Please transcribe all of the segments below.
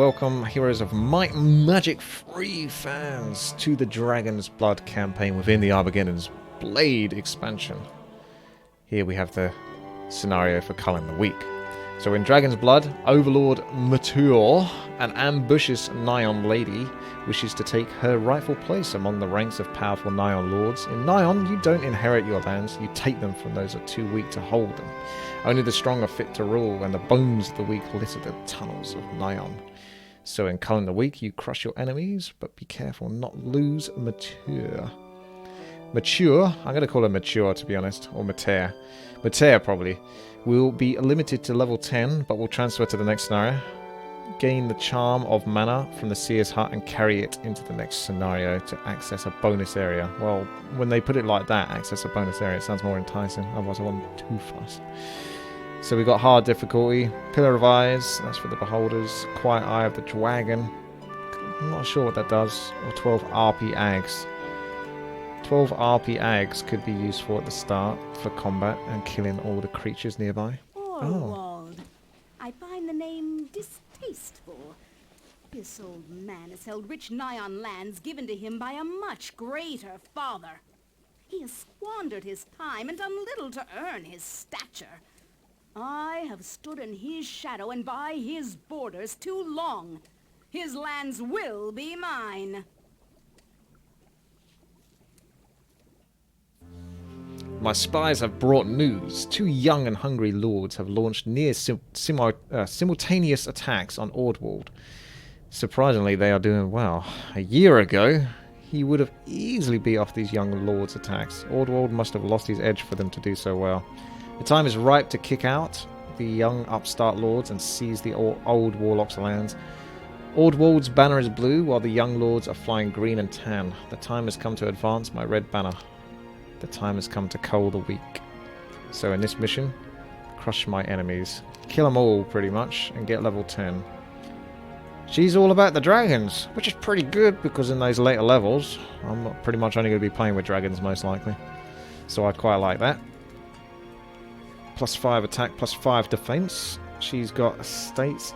welcome heroes of might and magic free fans to the Dragon's Blood campaign within the Armageddon's Blade expansion. Here we have the scenario for Culling the Weak. So in Dragon's Blood, Overlord Mature, an ambitious Nyon lady, wishes to take her rightful place among the ranks of powerful Nyon lords. In Nyon, you don't inherit your lands, you take them from those who are too weak to hold them. Only the strong are fit to rule, and the bones of the weak litter the tunnels of Nyon. So in Culling the Weak, you crush your enemies, but be careful not lose Mature. Mature, I'm going to call her Mature to be honest, or Mater. Mater probably. Will be limited to level 10, but will transfer to the next scenario. Gain the charm of mana from the Seer's Hut and carry it into the next scenario to access a bonus area. Well, when they put it like that, access a bonus area, it sounds more enticing, otherwise I wasn't too fast. So we got hard difficulty, Pillar of Eyes, that's for the beholders, Quiet Eye of the Dragon, I'm not sure what that does, or 12 RP Ags. 12 RP Ags could be useful at the start for combat and killing all the creatures nearby. Orwald, I find the name distasteful. This old man has held rich Nyon lands given to him by a much greater father. He has squandered his time and done little to earn his stature. I have stood in his shadow and by his borders too long. His lands will be mine. My spies have brought news. 2 young and hungry lords have launched near simultaneous attacks on Ordwald. Surprisingly, they are doing well. A year ago, he would have easily beat off these young lords' attacks. Ordwald must have lost his edge for them to do so well. The time is ripe to kick out the young upstart lords and seize the old warlocks' lands. Ordwald's banner is blue, while the young lords are flying green and tan. The time has come to advance my red banner. The time has come to cull the weak. So in this mission, crush my enemies. Kill them all, pretty much, and get level 10. She's all about the dragons, which is pretty good, because in those later levels, I'm pretty much only going to be playing with dragons, most likely. So I quite like that. +5 attack, +5 defense. She's got estates.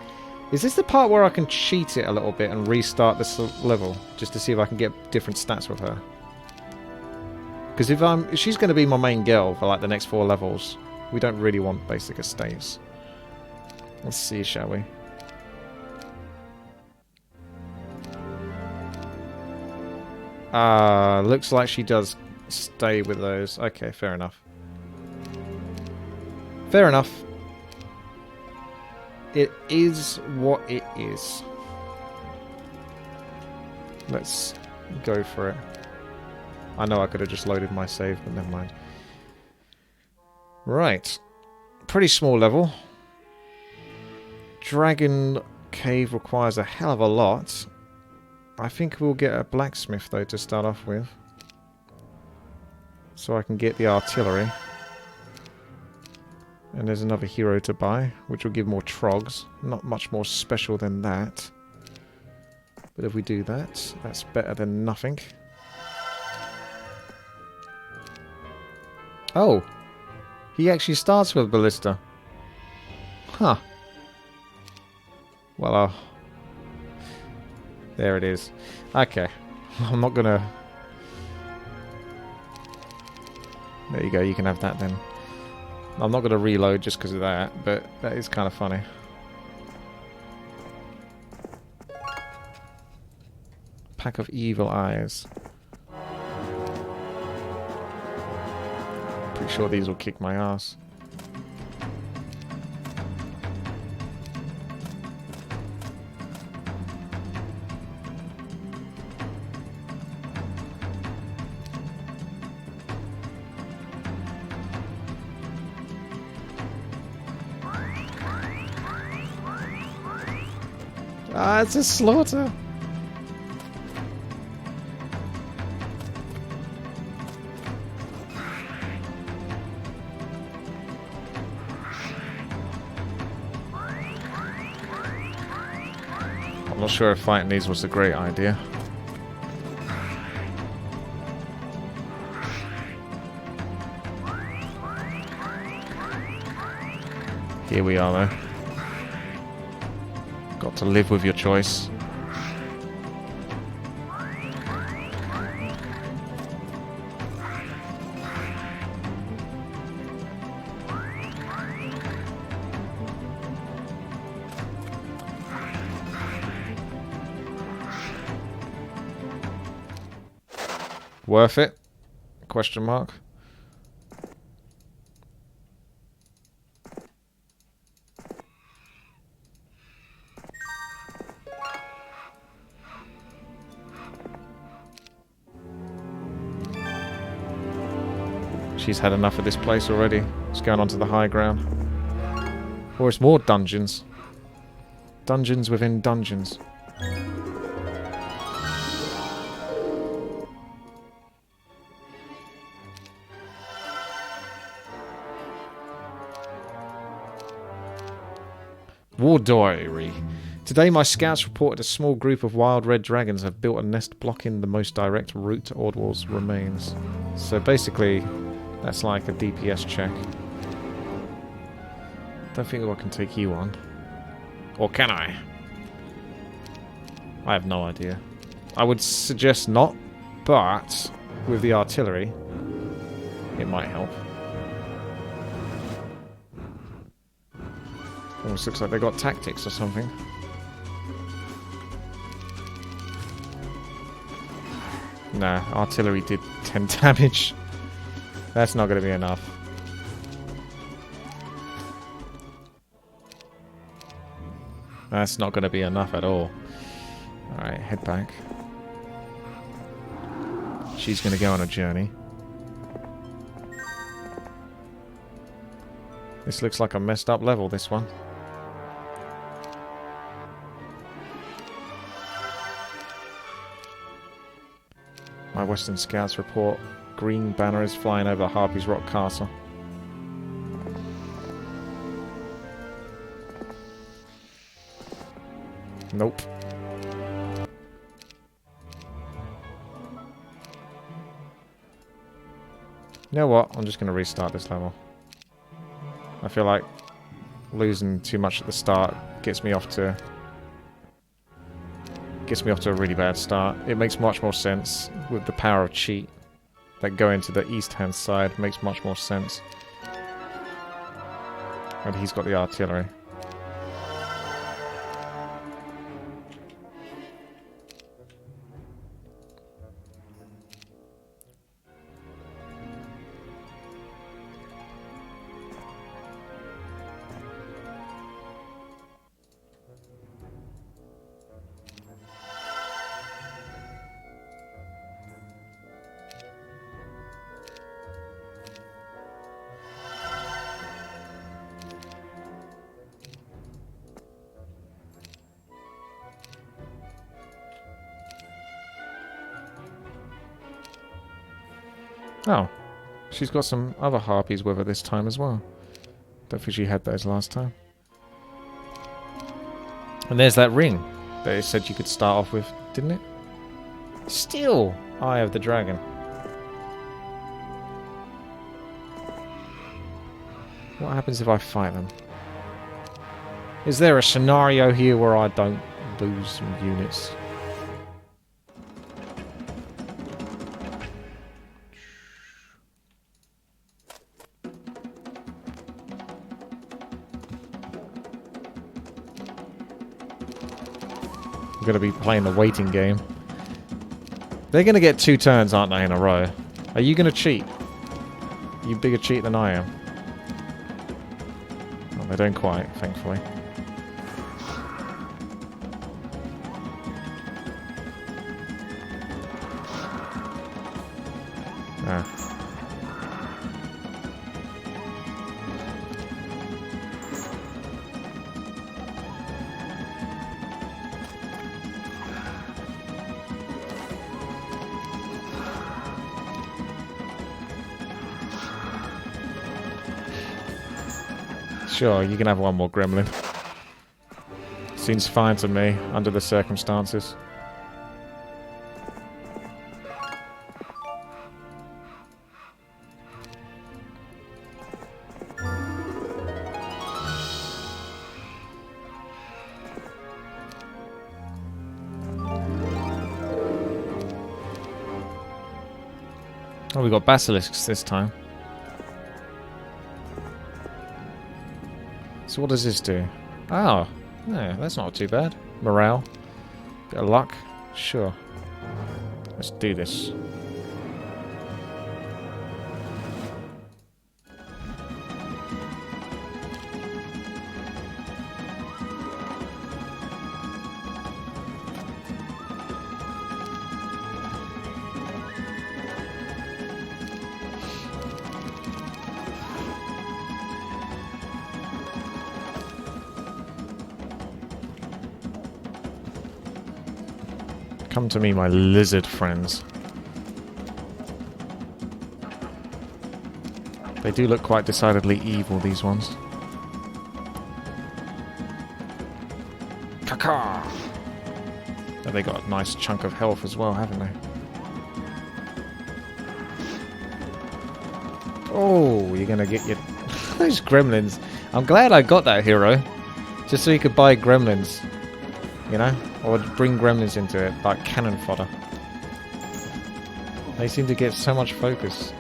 Is this the part where I can cheat it a little bit and restart this level, just to see if I can get different stats with her? Because if she's going to be my main girl for like the next 4 levels, we don't really want basic estates. Let's see, shall we? Looks like she does stay with those. Okay, fair enough. Fair enough. It is what it is. Let's go for it. I know I could have just loaded my save, but never mind. Right. Pretty small level. Dragon Cave requires a hell of a lot. I think we'll get a blacksmith, though, to start off with. So I can get the artillery. And there's another hero to buy, which will give more trogs. Not much more special than that. But if we do that, that's better than nothing. Oh, he actually starts with ballista. Huh. Well, there it is. Okay, I'm not gonna... There you go, you can have that then. I'm not gonna reload just because of that, but that is kind of funny. Pack of evil eyes. Pretty sure these will kick my ass. Ah, it's a slaughter. I'm not sure if fighting these was a great idea. Here we are though. Got to live with your choice. Worth it? Question mark. She's had enough of this place already. It's going on to the high ground. Or it's more dungeons. Dungeons within dungeons. War Diary. Today my scouts reported a small group of wild red dragons have built a nest blocking the most direct route to Ordwall's remains. So basically, that's like a DPS check. Don't think I can take you on. Or can I? I have no idea. I would suggest not, but with the artillery, it might help. Almost looks like they got tactics or something. Nah, artillery did 10 damage. That's not going to be enough. That's not going to be enough at all. Alright, head back. She's going to go on a journey. This looks like a messed up level, this one. My western scouts report green banners flying over Harpy's Rock Castle. Nope. You know what? I'm just going to restart this level. I feel like losing too much at the start gets me off to a really bad start. It makes much more sense with the power of cheat that go into the east-hand side. Makes much more sense. And he's got the artillery. Oh, she's got some other harpies with her this time as well. Don't think she had those last time. And there's that ring that it said you could start off with, didn't it? Still, Eye of the Dragon. What happens if I fight them? Is there a scenario here where I don't lose some units? I'm going to be playing the waiting game. They're going to get 2 turns, aren't they, in a row? Are you going to cheat? You bigger cheat than I am. Well, they don't quite, thankfully. Ah. Sure, you can have one more gremlin. Seems fine to me, under the circumstances. Oh, we got basilisks this time. So what does this do? Oh, yeah, that's not too bad. Morale. Bit of luck. Sure. Let's do this. Come to me, my lizard friends. They do look quite decidedly evil, these ones. Caca! Oh, they got a nice chunk of health as well, haven't they? Oh, you're gonna get your... those gremlins. I'm glad I got that hero. Just so you could buy gremlins. You know? Or bring gremlins into it, like cannon fodder. They seem to get so much focus.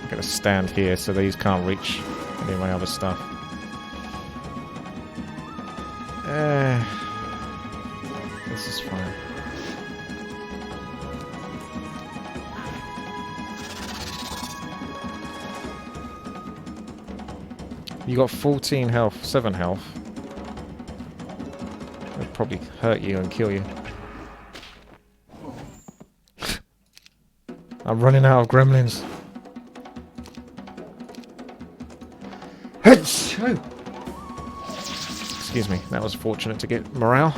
I'm gonna stand here so these can't reach any of my other stuff. This is fine. You got 14 health, 7 health. It'll probably hurt you and kill you. I'm running out of gremlins. Excuse me, that was fortunate to get morale.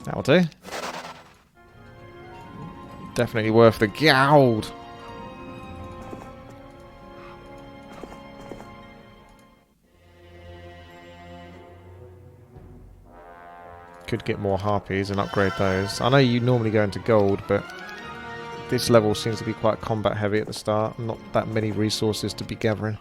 That'll do. Definitely worth the gold. Could get more harpies and upgrade those. I know you normally go into gold, but this level seems to be quite combat heavy at the start. Not that many resources to be gathering.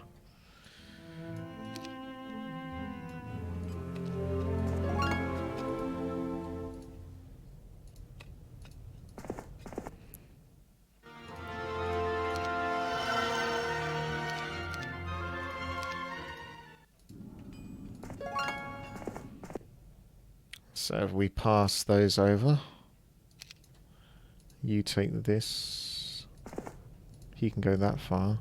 So if we pass those over, you take this. He can go that far.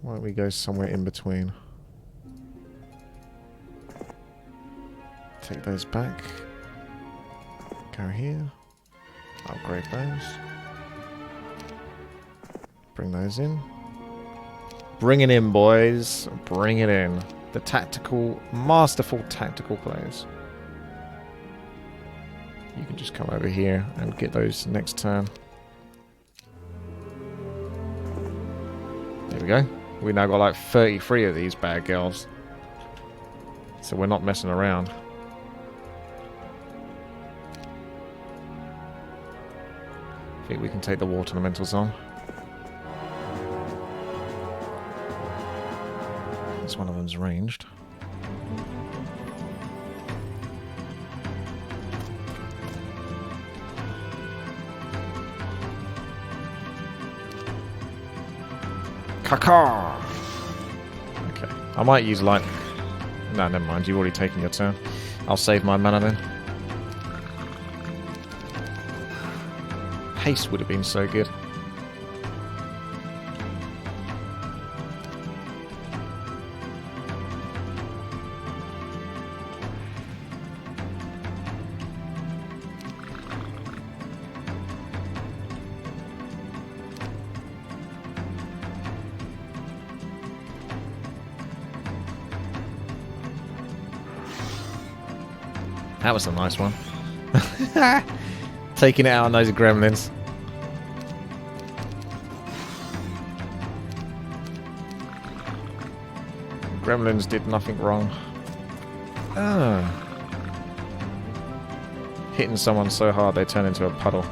Why don't we go somewhere in between? Take those back. Go here. Upgrade those. Bring those in. Bring it in, boys. Bring it in. The tactical, masterful tactical players. You can just come over here and get those next turn. There we go. We now got like 33 of these bad girls. So we're not messing around. I think we can take the water elementals on. This one of them's ranged. Caca! Okay. I might use light. No, never mind. You've already taken your turn. I'll save my mana then. Haste would have been so good. That was a nice one. Taking it out on those gremlins. Gremlins did nothing wrong. Ah. Hitting someone so hard they turn into a puddle.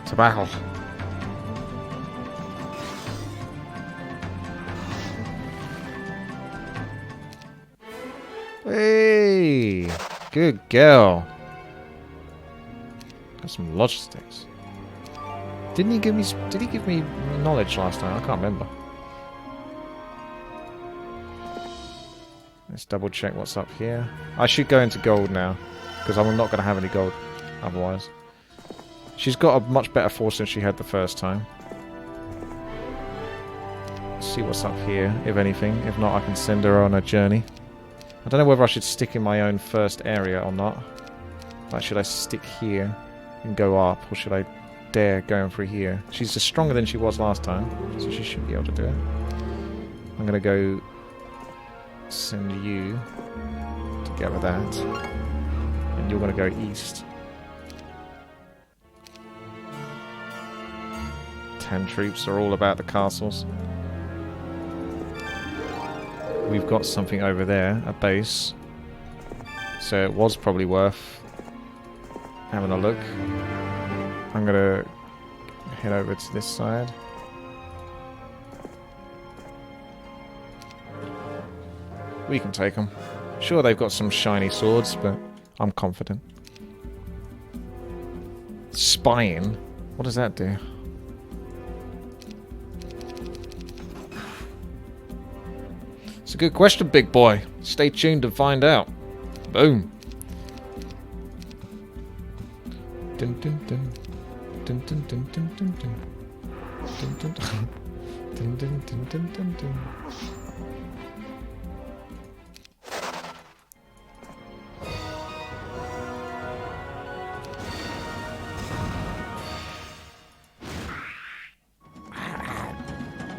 To battle. Hey! Good girl. Got some logistics. Didn't he give me... Did he give me knowledge last time? I can't remember. Let's double check what's up here. I should go into gold now, because I'm not going to have any gold otherwise. She's got a much better force than she had the first time. Let's see what's up here, if anything. If not, I can send her on a journey. I don't know whether I should stick in my own first area or not. Like, should I stick here and go up, or should I dare going through here? She's just stronger than she was last time, so she should be able to do it. I'm going to go send you together that, and you're going to go east. 10 troops are all about the castles. We've got something over there, a base, so it was probably worth having a look. I'm going to head over to this side. We can take them. Sure, they've got some shiny swords, but I'm confident. Spying? What does that do? It's a good question, big boy. Stay tuned to find out. Boom. Dun dun dun. Dun dun dun dun dun dun. Dun dun dun. Dun dun dun dun dun dun.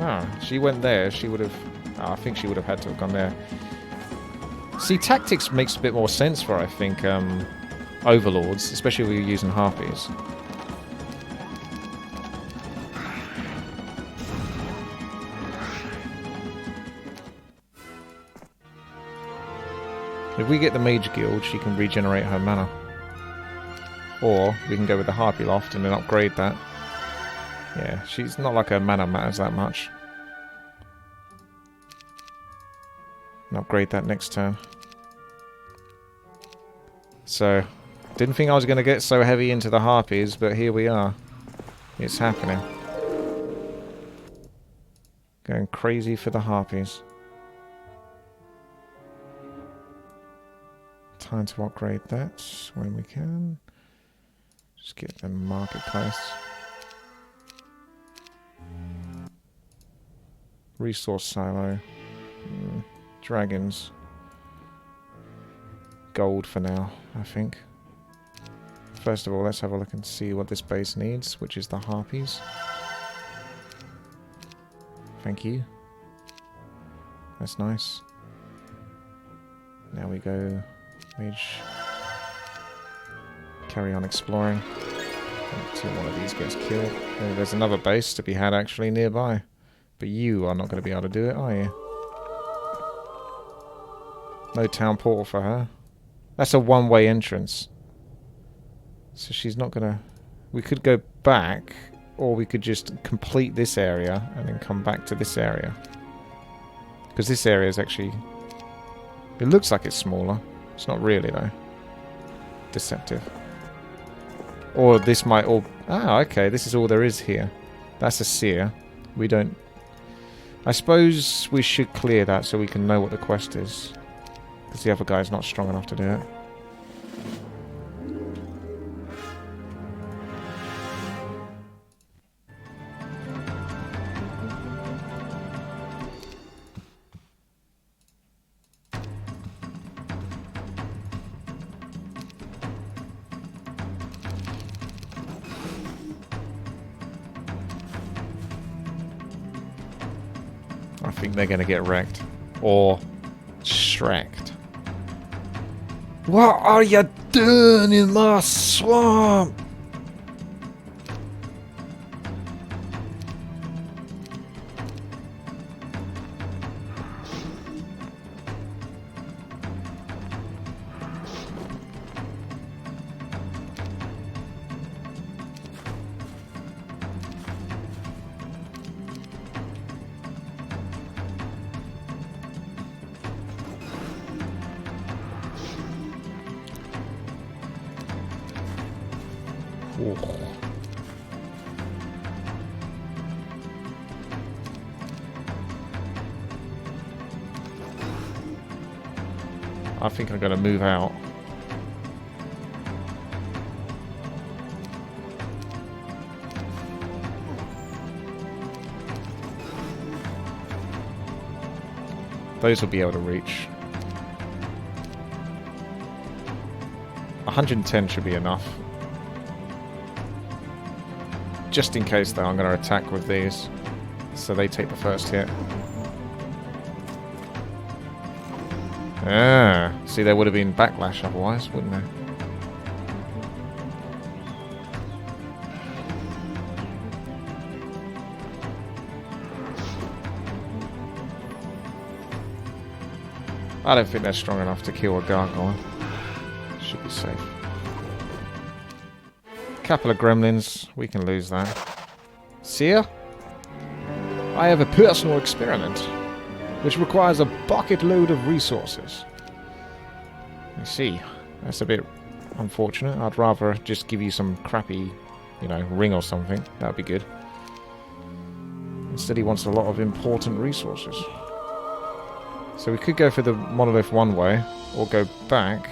Oh, she went there. She would have... I think she would have had to have gone there. See, tactics makes a bit more sense for, I think, overlords, especially when you're using harpies. If we get the Mage Guild, she can regenerate her mana. Or we can go with the Harpy Loft and then upgrade that. Yeah, she's not like her mana matters that much. And upgrade that next turn. So, didn't think I was going to get so heavy into the Harpies, but here we are. It's happening. Going crazy for the Harpies. Time to upgrade that when we can. Just get the marketplace. Resource silo. Dragons. Gold for now, I think. First of all, let's have a look and see what this base needs, which is the Harpies. Thank you. That's nice. Now we go... Mage. Carry on exploring until one of these gets killed. Oh, there's another base to be had actually nearby. But you are not going to be able to do it, are you? No town portal for her. That's a one-way entrance. So she's not going to... We could go back, or we could just complete this area and then come back to this area. Because this area is actually... It looks like it's smaller. It's not really, though. Deceptive. Or this might all... Ah, okay. This is all there is here. That's a seer. We don't... I suppose we should clear that so we can know what the quest is. Because the other guy's not strong enough to do it. I think they're going to get wrecked. Or shreked. What are you doing in my swamp? I think I'm going to move out. Those will be able to reach. 110 should be enough. Just in case, though, I'm going to attack with these. So they take the first hit. Ah, see, there would have been backlash otherwise, wouldn't there? I don't think they're strong enough to kill a gargoyle. Should be safe. Couple of gremlins, we can lose that. Seer? I have a personal experiment, which requires a bucket load of resources. I see. That's a bit unfortunate. I'd rather just give you some crappy, you know, ring or something. That'd be good. Instead he wants a lot of important resources. So we could go for the monolith one way, or go back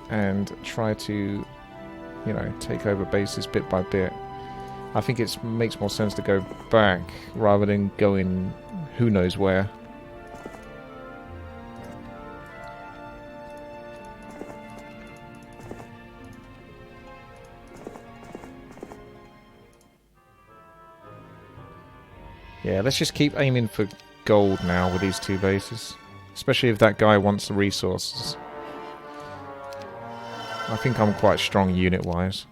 and try to, you know, take over bases bit by bit. I think it makes more sense to go back rather than going who knows where. Yeah, let's just keep aiming for gold now with these two bases. Especially if that guy wants the resources. I think I'm quite strong unit-wise.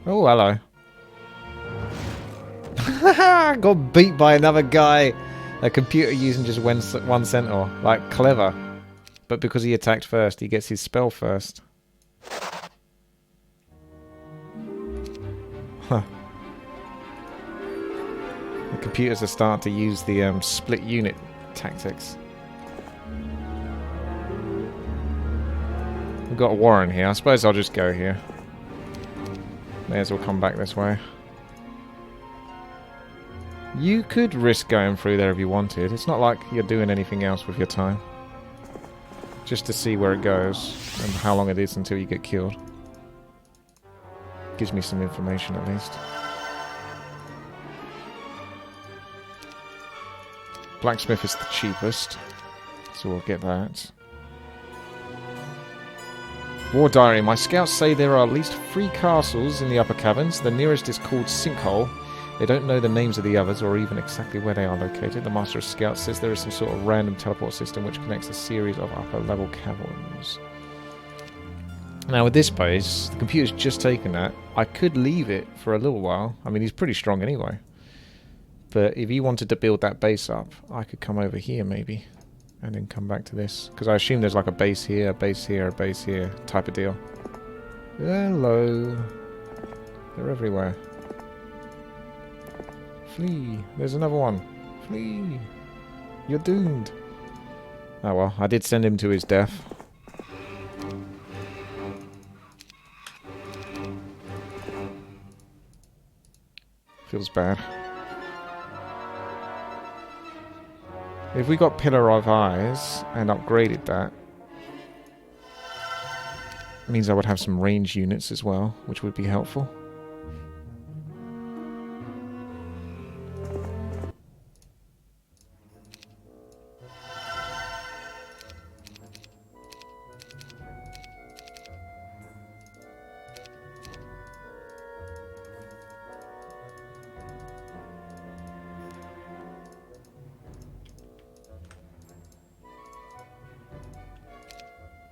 Oh, hello. Got beat by another guy. A computer using just one centaur. Like, clever. But because he attacked first, he gets his spell first. Huh. The computers are starting to use the split unit tactics. We've got a Warren here. I suppose I'll just go here. May as well come back this way. You could risk going through there if you wanted. It's not like you're doing anything else with your time. Just to see where it goes and how long it is until you get killed. Gives me some information at least. Blacksmith is the cheapest, so we'll get that. War Diary. My scouts say there are at least 3 castles in the upper caverns. The nearest is called Sinkhole. They don't know the names of the others or even exactly where they are located. The Master of Scouts says there is some sort of random teleport system which connects a series of upper level caverns. Now with this base, the computer's just taken that. I could leave it for a little while. I mean, he's pretty strong anyway. But if he wanted to build that base up, I could come over here maybe. And then come back to this. Because I assume there's like a base here, a base here, a base here type of deal. Hello. They're everywhere. Flee. There's another one. Flee. You're doomed. Oh well, I did send him to his death. Feels bad. If we got Pillar of Eyes and upgraded that, it means I would have some range units as well, which would be helpful.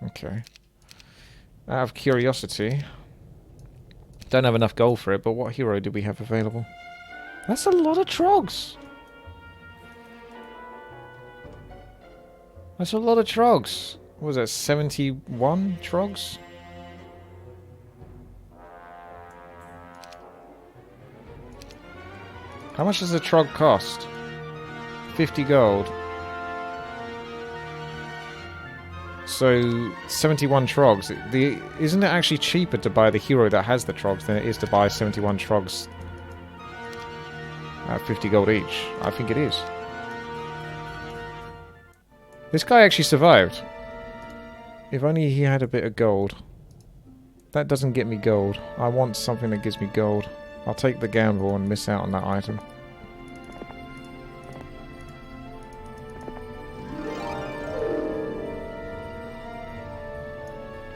Okay. Out of curiosity, don't have enough gold for it, but what hero did we have available? That's a lot of trogs! That's a lot of trogs! What was that, 71 trogs? How much does a trog cost? 50 gold. So, 71 trogs. Isn't it actually cheaper to buy the hero that has the trogs than it is to buy 71 trogs at 50 gold each? I think it is. This guy actually survived. If only he had a bit of gold. That doesn't get me gold. I want something that gives me gold. I'll take the gamble and miss out on that item.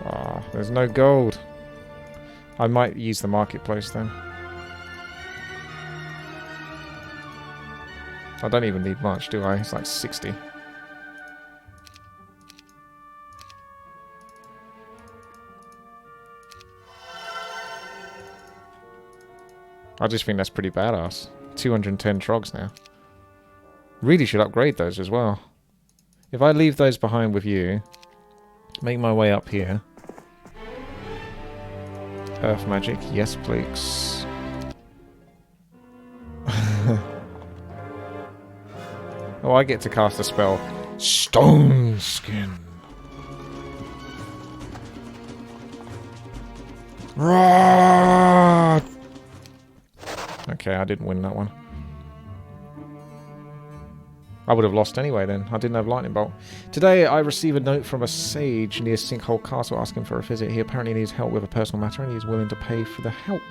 Ah, there's no gold. I might use the marketplace then. I don't even need much, do I? It's like 60. I just think that's pretty badass. 210 trogs now. Really should upgrade those as well. If I leave those behind with you, make my way up here. Earth magic, yes please. Oh, I get to cast a spell. Stone Skin. Roar! Okay, I didn't win that one. I would have lost anyway then. I didn't have Lightning Bolt. Today I receive a note from a sage near Sinkhole Castle asking for a visit. He apparently needs help with a personal matter and he is willing to pay for the help.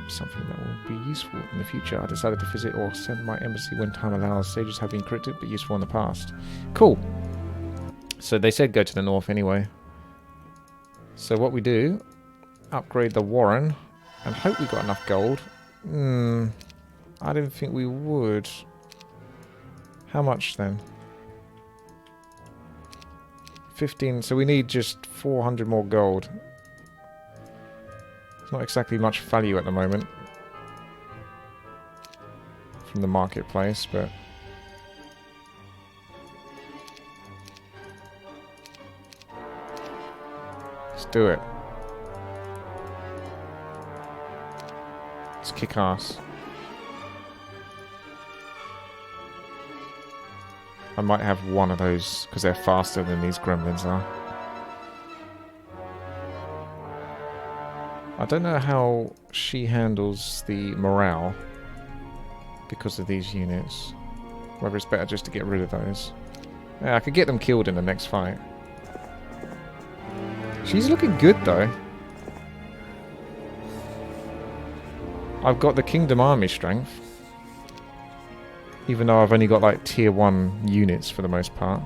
Something that will be useful in the future. I decided to visit or send my embassy when time allows. Sages have been cryptic but useful in the past. Cool. So they said go to the north anyway. So what we do, upgrade the Warren and hope we got enough gold. I didn't think we would. How much then? 15, so we need just 400 more gold. It's not exactly much value at the moment from the marketplace, but let's do it. Let's kick ass. I might have one of those, because they're faster than these gremlins are. I don't know how she handles the morale because of these units. Whether it's better just to get rid of those. Yeah, I could get them killed in the next fight. She's looking good though. I've got the Kingdom Army strength. Even though I've only got like tier 1 units for the most part.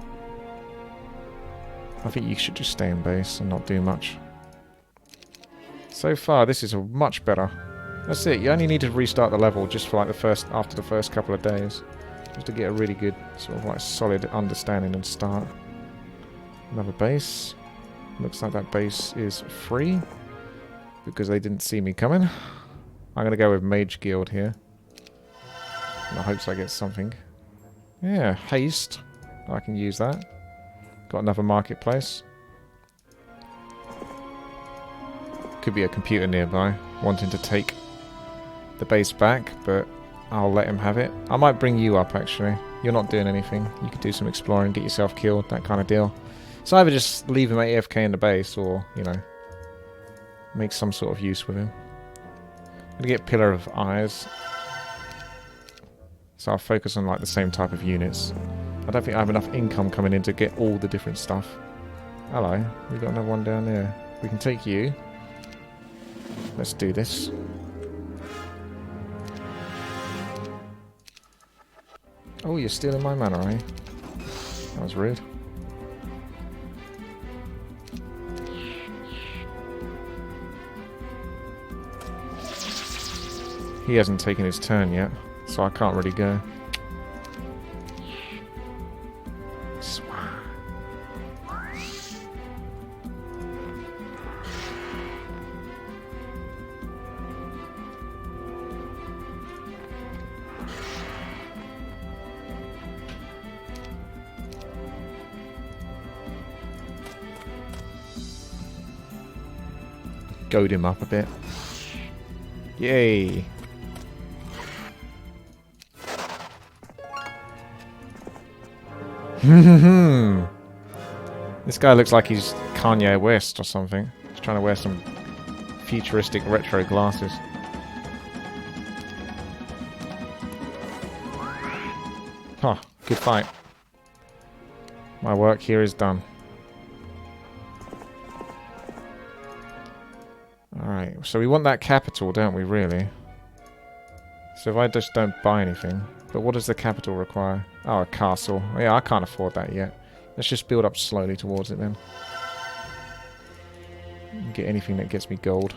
I think you should just stay in base and not do much. So far this is a much better. That's it, you only need to restart the level just for like after the first couple of days. Just to get a really good sort of like solid understanding and start. Another base. Looks like that base is free. Because they didn't see me coming. I'm going to go with Mage Guild here. In the hopes I get something. Yeah, haste. I can use that. Got another marketplace. Could be a computer nearby wanting to take the base back, but I'll let him have it. I might bring you up actually. You're not doing anything. You could do some exploring, get yourself killed, that kind of deal. So either just leave him at AFK in the base or, you know, make some sort of use with him. I'm gonna get Pillar of Eyes. So I'll focus on like the same type of units. I don't think I have enough income coming in to get all the different stuff. Hello, we've got another one down there. We can take you. Let's do this. Oh, you're stealing my mana, eh? That was rude. He hasn't taken his turn yet. So I can't really go. Goad him up a bit. Yay! This guy looks like he's Kanye West or something. He's trying to wear some futuristic retro glasses. Huh, good fight. My work here is done. So we want that capital, don't we, really? So if I just don't buy anything... But what does the capital require? Oh, a castle. Yeah, I can't afford that yet. Let's just build up slowly towards it then. Get anything that gets me gold.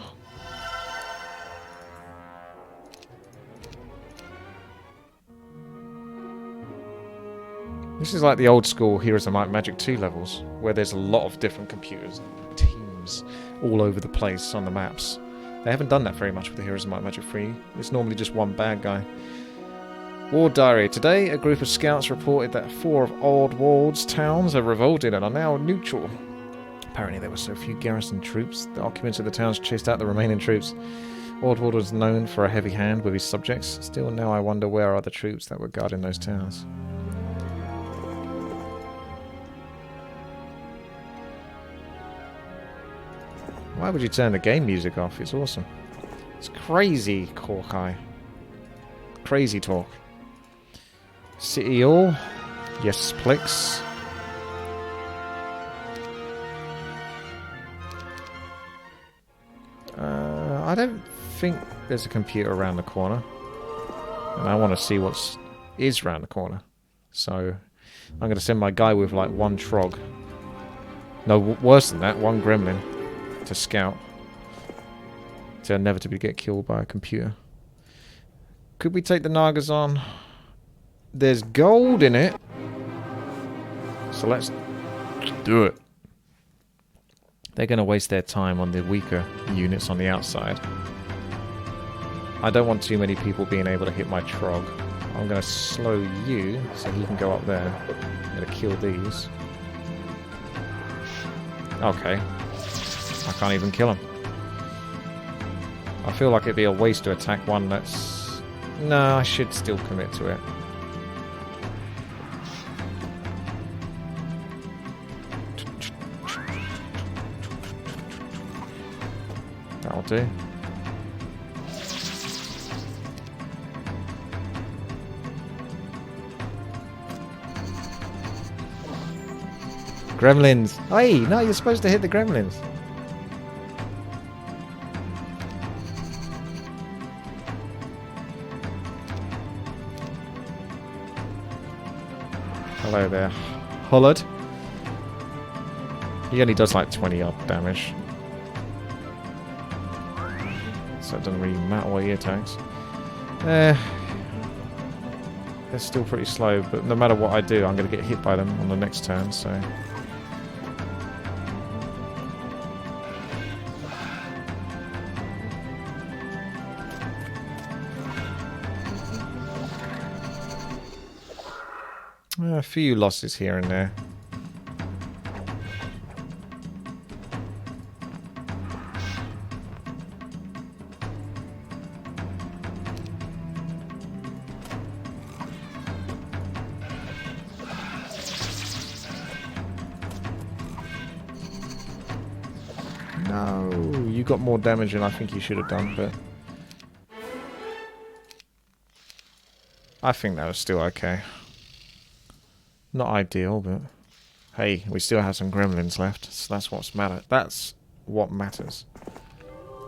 This is like the old school Heroes of Might and Magic 2 levels, where there's a lot of different computers, teams, all over the place on the maps. They haven't done that very much with the Heroes of Might and Magic 3. It's normally just one bad guy. War Diary. Today, a group of scouts reported that 4 of Ordwald's towns have revolted and are now neutral. Apparently there were so few garrison troops, the occupants of the towns chased out the remaining troops. Ordwald was known for a heavy hand with his subjects. Still now I wonder where are the troops that were guarding those towns. Why would you turn the game music off? It's awesome. It's crazy, Hawkeye. Crazy talk. City Hall. Yes, please. I don't think there's a computer around the corner. And I want to see what is around the corner. So, I'm going to send my guy with like 1 trog. No, worse than that, 1 gremlin. To scout. To inevitably get killed by a computer. Could we take the Nagas on? There's gold in it. So let's do it. They're going to waste their time on the weaker units on the outside. I don't want too many people being able to hit my trog. I'm going to slow you so he can go up there. I'm going to kill these. Okay. I can't even kill him. I feel like it'd be a waste to attack one that's... No, I should still commit to it. That'll do. Gremlins! Hey, no, you're supposed to hit the gremlins. Hello there, Hullard. He only does like 20 odd damage. So it doesn't really matter what he attacks. They're still pretty slow, but no matter what I do, I'm going to get hit by them on the next turn, so... A few losses here and there. No, you got more damage than I think you should have done, but... I think that was still okay. Not ideal, but hey, we still have some gremlins left, so that's what matters.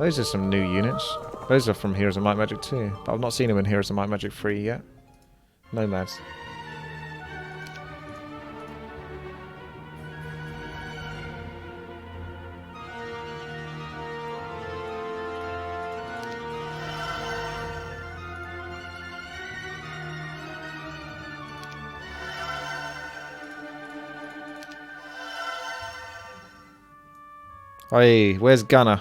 Those are some new units. Those are from Heroes of Might and Magic 2, but I've not seen them in Heroes of Might and Magic 3 yet. Nomads. Hey, where's Gunner?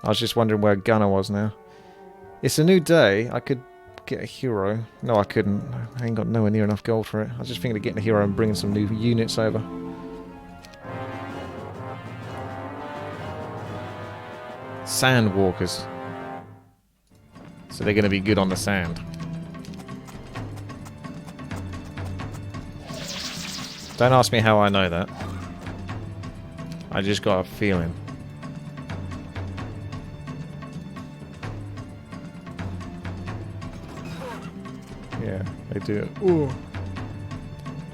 I was just wondering where Gunner was now. It's a new day. I could get a hero. No, I couldn't. I ain't got nowhere near enough gold for it. I was just thinking of getting a hero and bringing some new units over. Sandwalkers. So they're going to be good on the sand. Don't ask me how I know that. I just got a feeling. Yeah, they do it. Ooh.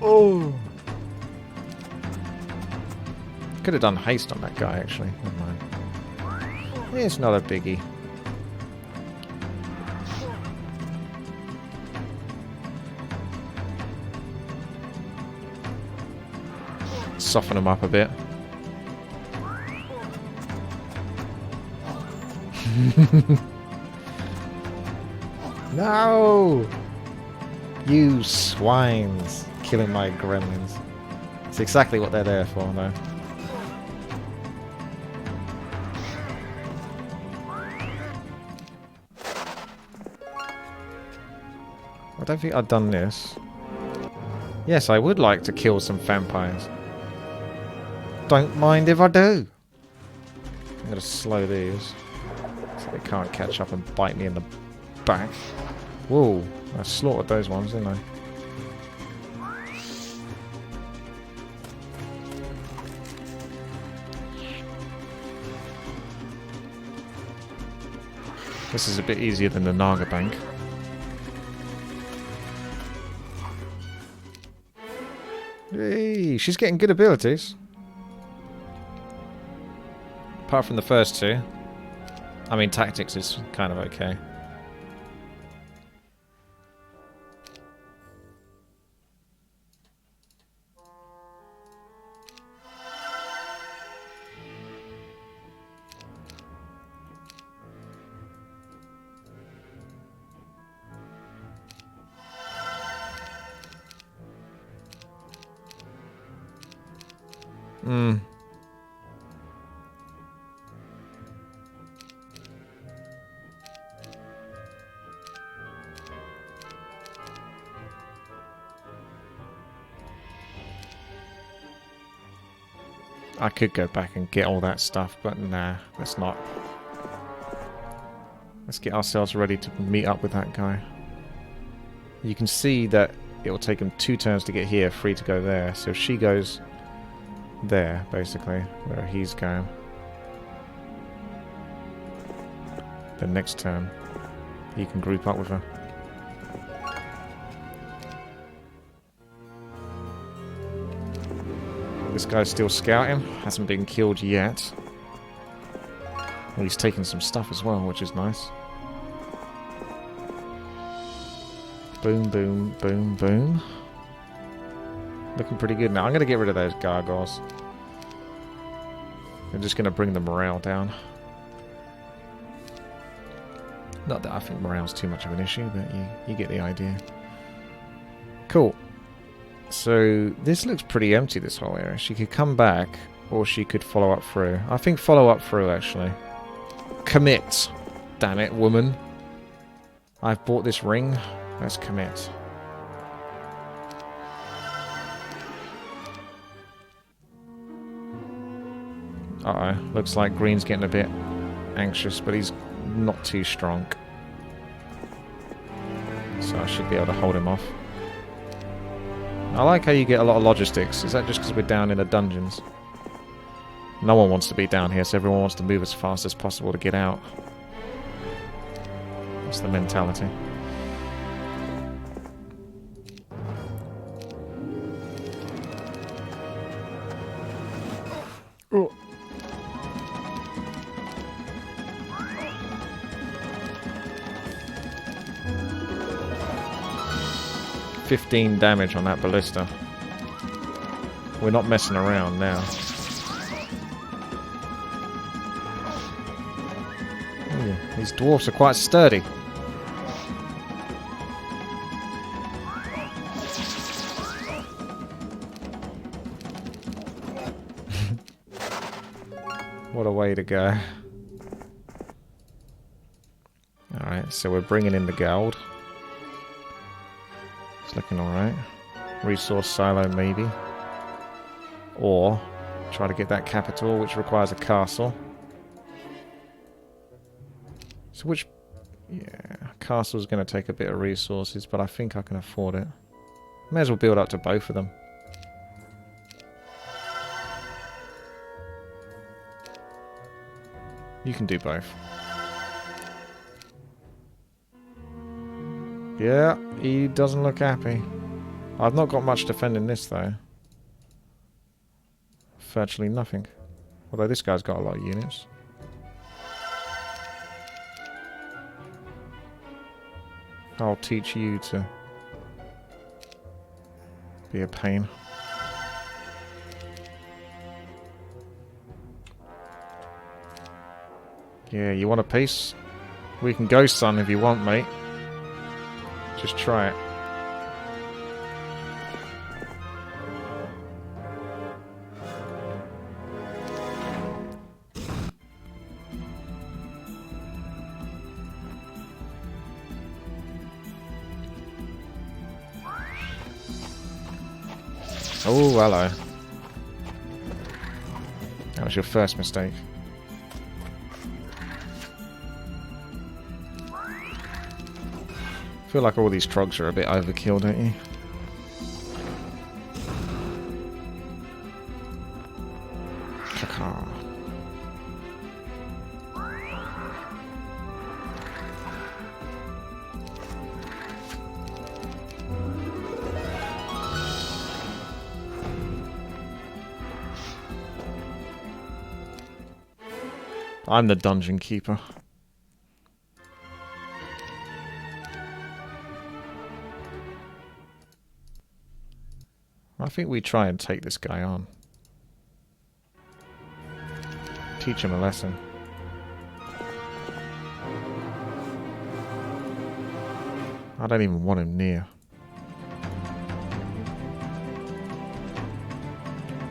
Oh. Could have done haste on that guy, actually. Never mind. It's not a biggie. Soften them up a bit. No! You swines! Killing my gremlins. It's exactly what they're there for, though. I don't think I've done this. Yes, I would like to kill some vampires. Don't mind if I do. I'm going to slow these so they can't catch up and bite me in the back. Whoa, I slaughtered those ones, didn't I? This is a bit easier than the Naga Bank. Hey, she's getting good abilities. Apart from the first two. I mean, tactics is kind of okay. I could go back and get all that stuff, but nah, let's not. Let's get ourselves ready to meet up with that guy. You can see that it will take him 2 turns to get here, 3 to go there. So if she goes there, basically, where he's going, the next turn, he can group up with her. This guy's still scouting, hasn't been killed yet. Well, he's taking some stuff as well, which is nice. Boom, boom, boom, boom. Looking pretty good now. I'm going to get rid of those gargoyles. I'm just going to bring the morale down. Not that I think morale's too much of an issue, but you get the idea. Cool. So, this looks pretty empty, this whole area. She could come back, or she could follow up through. I think follow up through, actually. Commit! Damn it, woman. I've bought this ring. Let's commit. Uh-oh. Looks like Green's getting a bit anxious, but he's not too strong. So I should be able to hold him off. I like how you get a lot of logistics. Is that just because we're down in the dungeons? No one wants to be down here, so everyone wants to move as fast as possible to get out. That's the mentality. Oh. 15 damage on that ballista. We're not messing around now. Ooh, these dwarfs are quite sturdy. What a way to go. Alright, so we're bringing in the gold. It's looking alright. Resource silo, maybe. Or try to get that capital, which requires a castle. So which... yeah, castle's going to take a bit of resources, but I think I can afford it. May as well build up to both of them. You can do both. Yeah, he doesn't look happy. I've not got much defending this, though. Virtually nothing. Although this guy's got a lot of units. I'll teach you to be a pain. Yeah, you want a piece? We can go, son, if you want, mate. Just try it. Oh, hello. That was your first mistake. I feel like all these trogs are a bit overkill, don't you? Caca. I'm the dungeon keeper. I think we try and take this guy on. Teach him a lesson. I don't even want him near.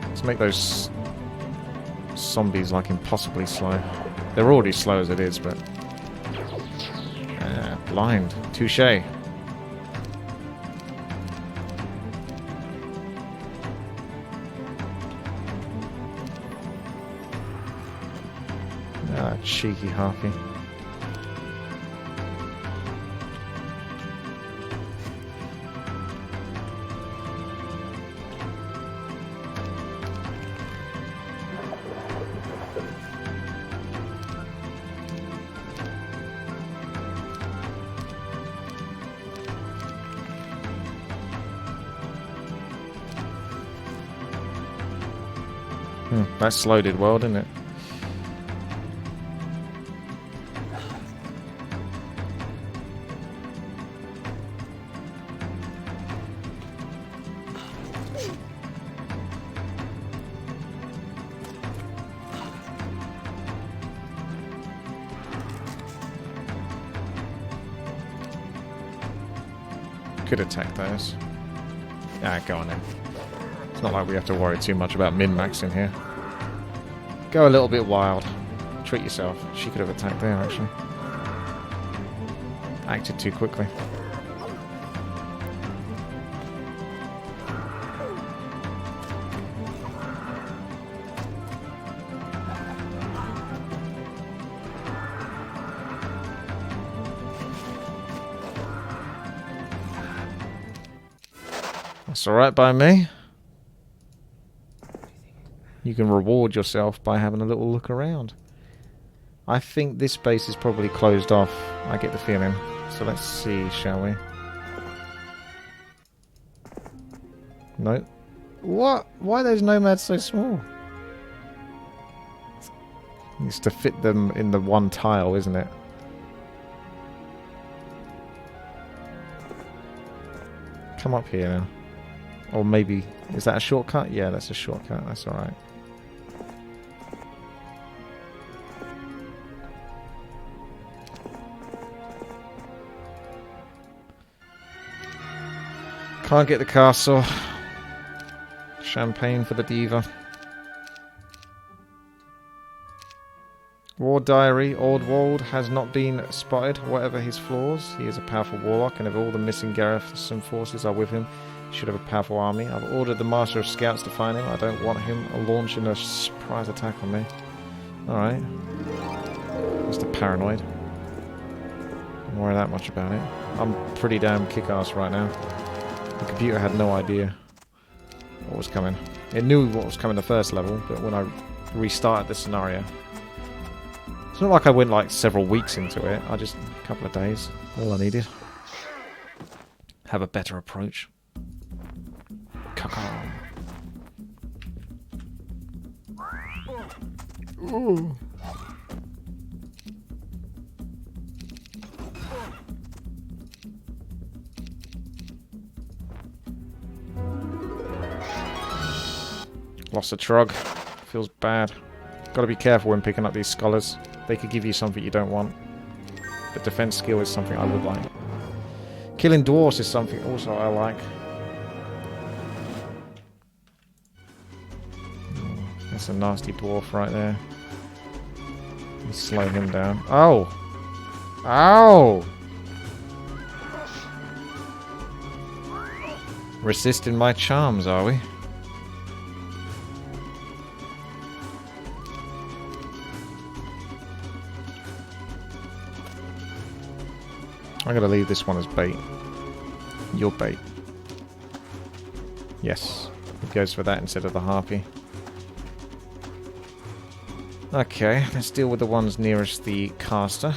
Let's make those zombies like impossibly slow. They're already slow as it is, but... blind. Touché. Ah, cheeky harpy. That slow did well, didn't it? Could attack those. Ah, go on then. It's not like we have to worry too much about min-maxing here. Go a little bit wild. Treat yourself. She could have attacked there, actually. Acted too quickly. That's alright by me. You can reward yourself by having a little look around. I think this base is probably closed off. I get the feeling. So let's see, shall we? No. What? Why are those nomads so small? It's to fit them in the one tile, isn't it? Come up here now. Or maybe... Is that a shortcut? Yeah, that's a shortcut. That's alright. Can't get the castle. Champagne for the diva. War Diary. Ordwald has not been spotted. Whatever his flaws, he is a powerful warlock, and if all the missing Garrison forces are with him, he should have a powerful army. I've ordered the Master of Scouts to find him. I don't want him launching a surprise attack on me. Alright. Mr. Paranoid. Don't worry that much about it. I'm pretty damn kick-ass right now. The computer had no idea what was coming. It knew what was coming the first level, but when I restarted the scenario... It's not like I went like several weeks into it. I just... a couple of days. All I needed. Have a better approach. Caca. Ooh. Lost a trog. Feels bad. Gotta be careful when picking up these scholars. They could give you something you don't want. But defense skill is something I would like. Killing dwarves is something also I like. That's a nasty dwarf right there. Let's slow him down. Oh! Ow! Resisting my charms, are we? I'm gonna leave this one as bait. Your bait. Yes. It goes for that instead of the harpy. Okay, let's deal with the ones nearest the caster.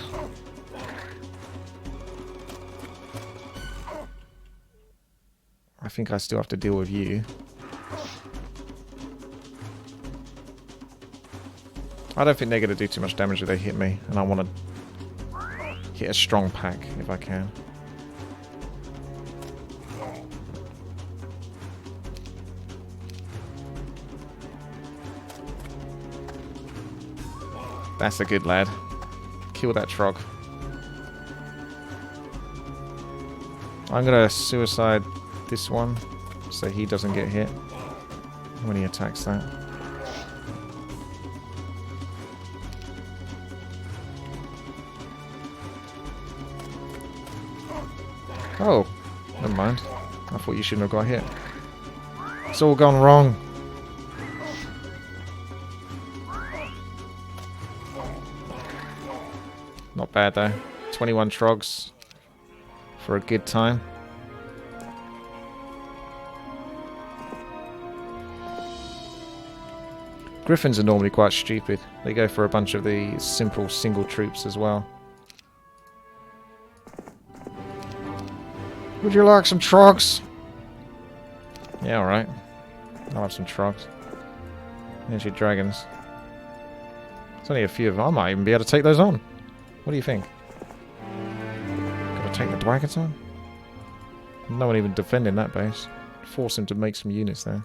I think I still have to deal with you. I don't think they're going to do too much damage if they hit me, and I want to hit a strong pack if I can. That's a good lad. Kill that trog. I'm going to suicide this one so he doesn't get hit when he attacks that. Oh, never mind. I thought you shouldn't have got hit. It's all gone wrong. Not bad though. 21 trogs for a good time. Griffins are normally quite stupid. They go for a bunch of the simple single troops as well. Would you like some trogs? Yeah, alright. I'll have some trogs. There's your dragons. There's only a few of them. I might even be able to take those on. What do you think? Gotta take the dragons on? No one even defending that base. Force him to make some units there.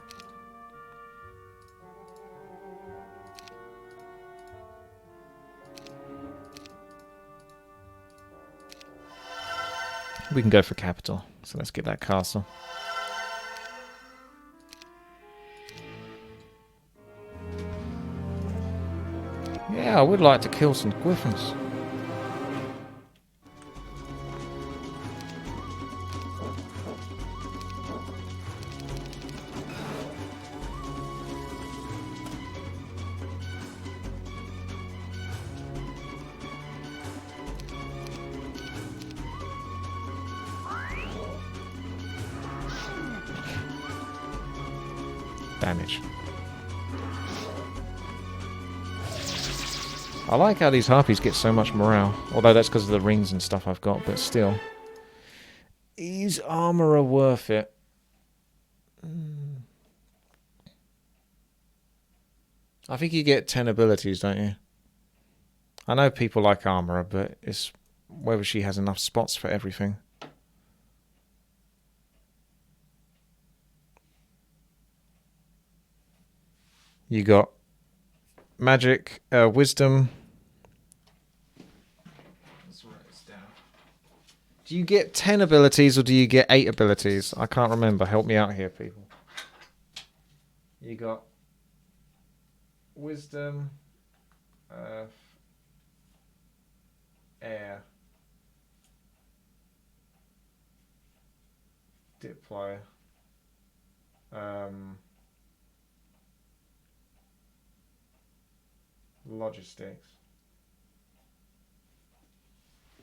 We can go for capital, so let's get that castle. Yeah, I would like to kill some griffins. Damage. I like how these harpies get so much morale. Although that's because of the rings and stuff I've got, but still. Is armorer worth it? I think you get 10 abilities, don't you? I know people like armorer, but it's whether she has enough spots for everything. You got magic, wisdom. Let's write this down. Do you get 10 abilities or do you get 8 abilities? I can't remember. Help me out here, people. You got wisdom, earth, air, diplo, logistics.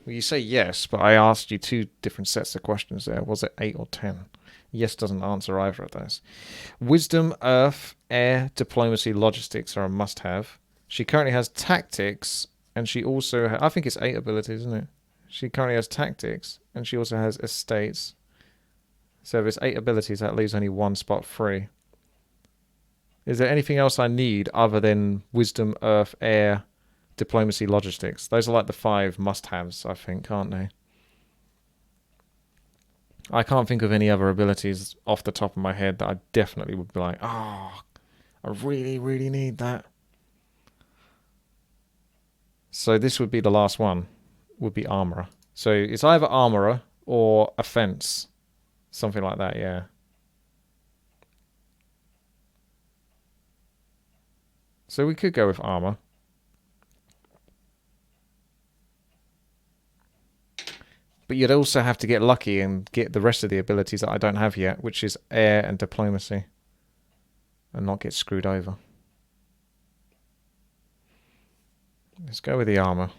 Well, you say yes, but I asked you 2 different sets of questions there. Was it 8 or 10? Yes doesn't answer either of those. Wisdom, earth, air, diplomacy, logistics are a must-have. She currently has tactics, and she also... I think it's 8 abilities, isn't it? She currently has tactics, and she also has estates. So if it's 8 abilities, that leaves only 1 spot free. Is there anything else I need other than wisdom, earth, air, diplomacy, logistics? Those are like the 5 must-haves, I think, aren't they? I can't think of any other abilities off the top of my head that I definitely would be like, oh, I really, really need that. So this would be the last one. Would be armorer. So it's either armorer or a fence. Something like that, yeah. So we could go with armor. But you'd also have to get lucky and get the rest of the abilities that I don't have yet, which is air and diplomacy. And not get screwed over. Let's go with the armor.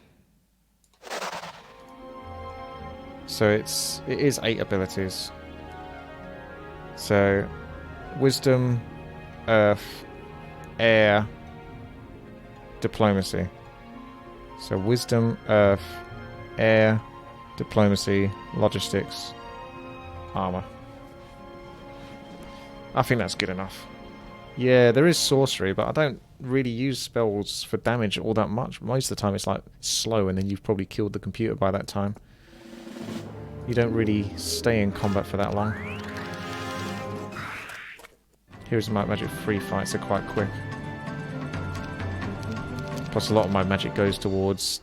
So it is 8 abilities. So wisdom, earth, air, diplomacy. So wisdom, earth, air, diplomacy, logistics, armor. I think that's good enough. Yeah, there is sorcery, but I don't really use spells for damage all that much. Most of the time it's like slow, and then you've probably killed the computer by that time. You don't really stay in combat for that long. Heroes of Might Magic free fights are quite quick. Plus a lot of my magic goes towards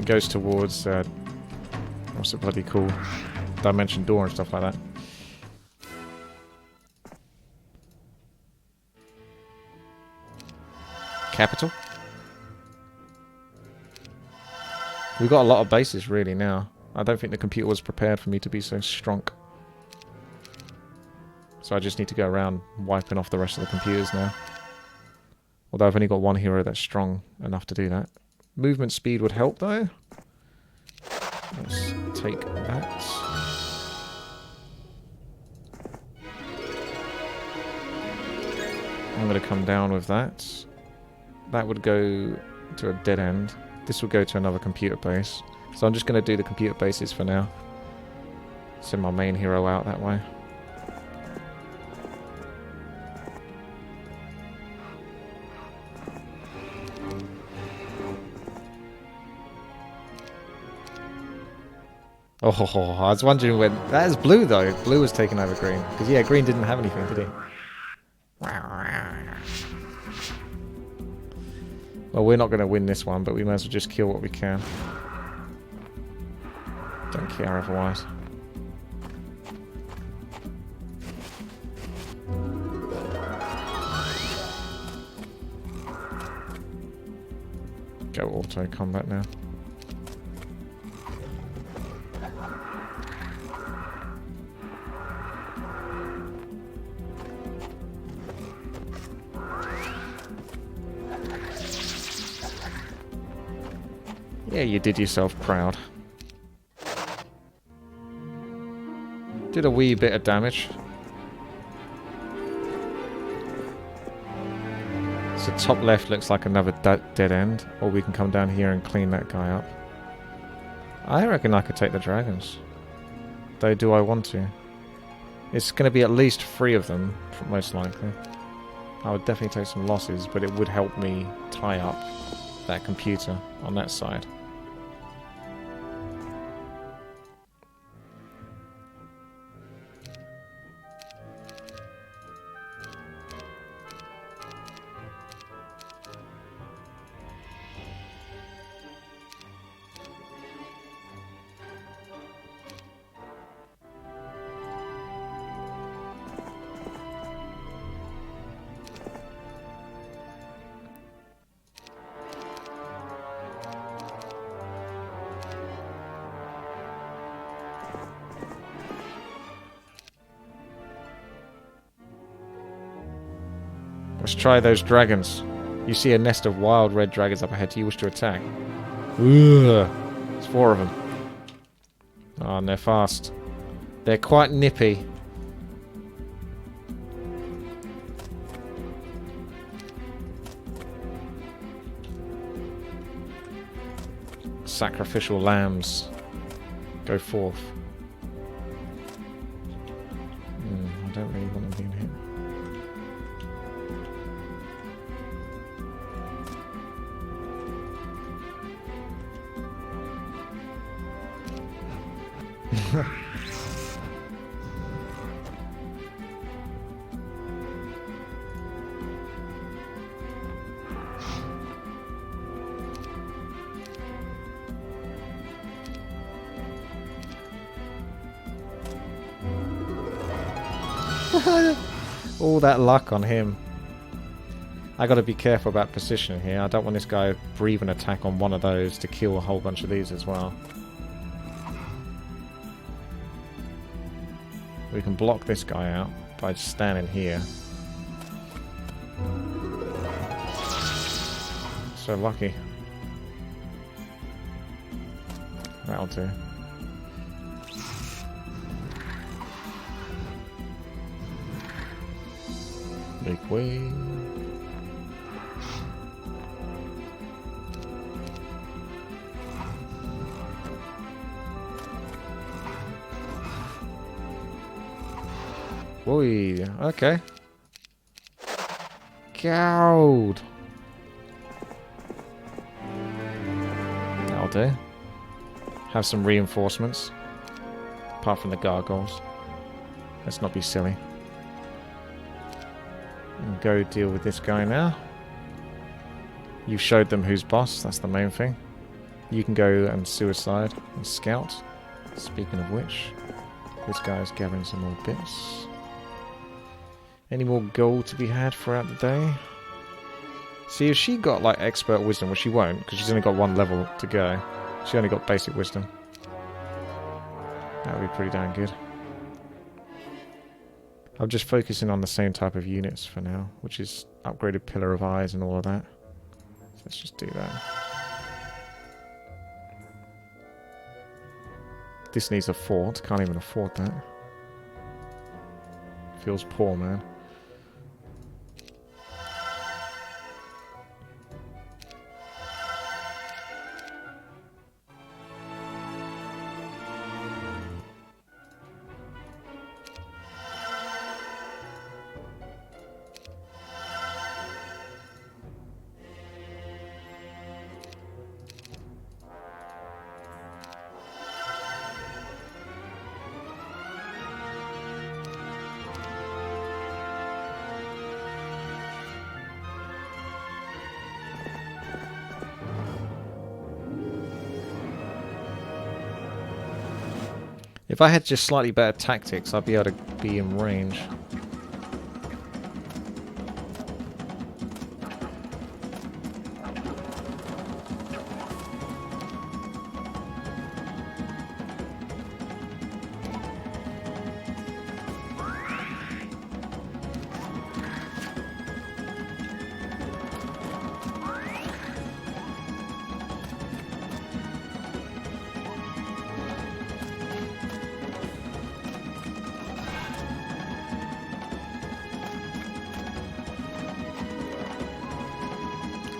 goes towards what's it bloody called? Dimension Door and stuff like that. Capital. We've got a lot of bases really now. I don't think the computer was prepared for me to be so strong. So I just need to go around wiping off the rest of the computers now. Although I've only got one hero that's strong enough to do that. Movement speed would help though. Let's take that. I'm going to come down with that. That would go to a dead end. This will go to another computer base. So I'm just going to do the computer bases for now. Send my main hero out that way. Oh, I was wondering when... That is blue, though. Blue was taken over green. Because, yeah, green didn't have anything, did he? Well, we're not going to win this one, but we may as well just kill what we can. Don't care otherwise. Go auto combat now. Yeah, you did yourself proud. Did a wee bit of damage. So top left looks like another dead end. Or we can come down here and clean that guy up. I reckon I could take the dragons. Though, do I want to? It's going to be at least 3 of them, most likely. I would definitely take some losses, but it would help me tie up that computer on that side. Let's try those dragons. You see a nest of wild red dragons up ahead. Do you wish to attack? Ugh. There's 4 of them. Oh, and they're fast. They're quite nippy. Sacrificial lambs. Go forth. don't really want them being hit. All that luck on him. I gotta be careful about positioning here. I don't want this guy breathe an attack on one of those to kill a whole bunch of these as well. We can block this guy out by just standing here. So lucky. That'll do. Make way. Boy, okay. Gold. That'll do. Have some reinforcements. Apart from the gargoyles. Let's not be silly. And go deal with this guy now. You've showed them who's boss, that's the main thing. You can go and suicide and scout. Speaking of which, this guy's gathering some more bits. Any more gold to be had throughout the day? See, if she got like expert wisdom, which she won't, because she's only got one level to go. She only got basic wisdom. That would be pretty damn good. I'm just focusing on the same type of units for now, which is upgraded Pillar of Eyes and all of that. So let's just do that. This needs a fort. Can't even afford that. Feels poor, man. If I had just slightly better tactics, I'd be able to be in range.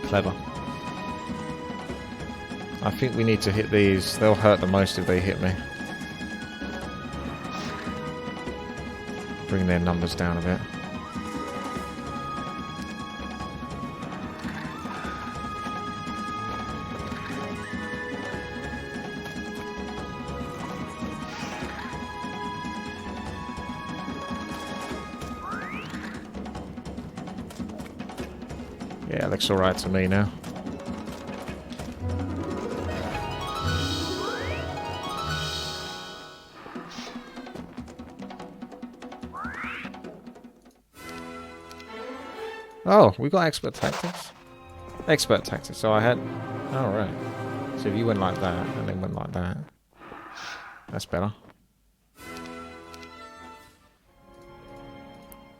Clever. I think we need to hit these. They'll hurt the most if they hit me. Bring their numbers down a bit. Yeah, looks alright to me now. Oh, we got expert tactics. Expert tactics, so I had... Alright. So if you went like that, and then went like that... That's better.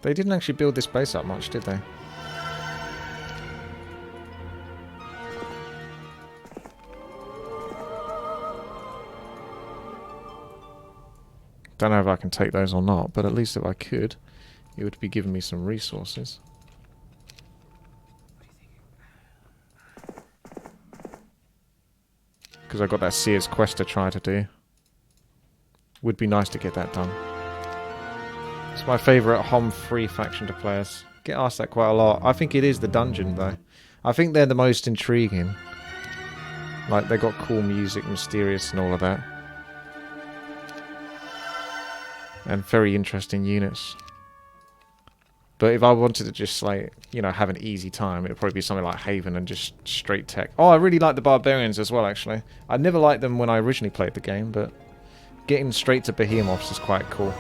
They didn't actually build this base up much, did they? Don't know if I can take those or not, but at least if I could, it would be giving me some resources. Because I've got that Seer's quest to try to do. Would be nice to get that done. It's my favourite HOM3 faction to play as. Get asked that quite a lot. I think it is the dungeon, though. I think they're the most intriguing. Like, they got cool music, mysterious and all of that. And very interesting units. But if I wanted to just, like, you know, have an easy time, it'd probably be something like Haven and just straight tech. Oh, I really like the Barbarians as well, actually. I never liked them when I originally played the game, but getting straight to Behemoths is quite cool.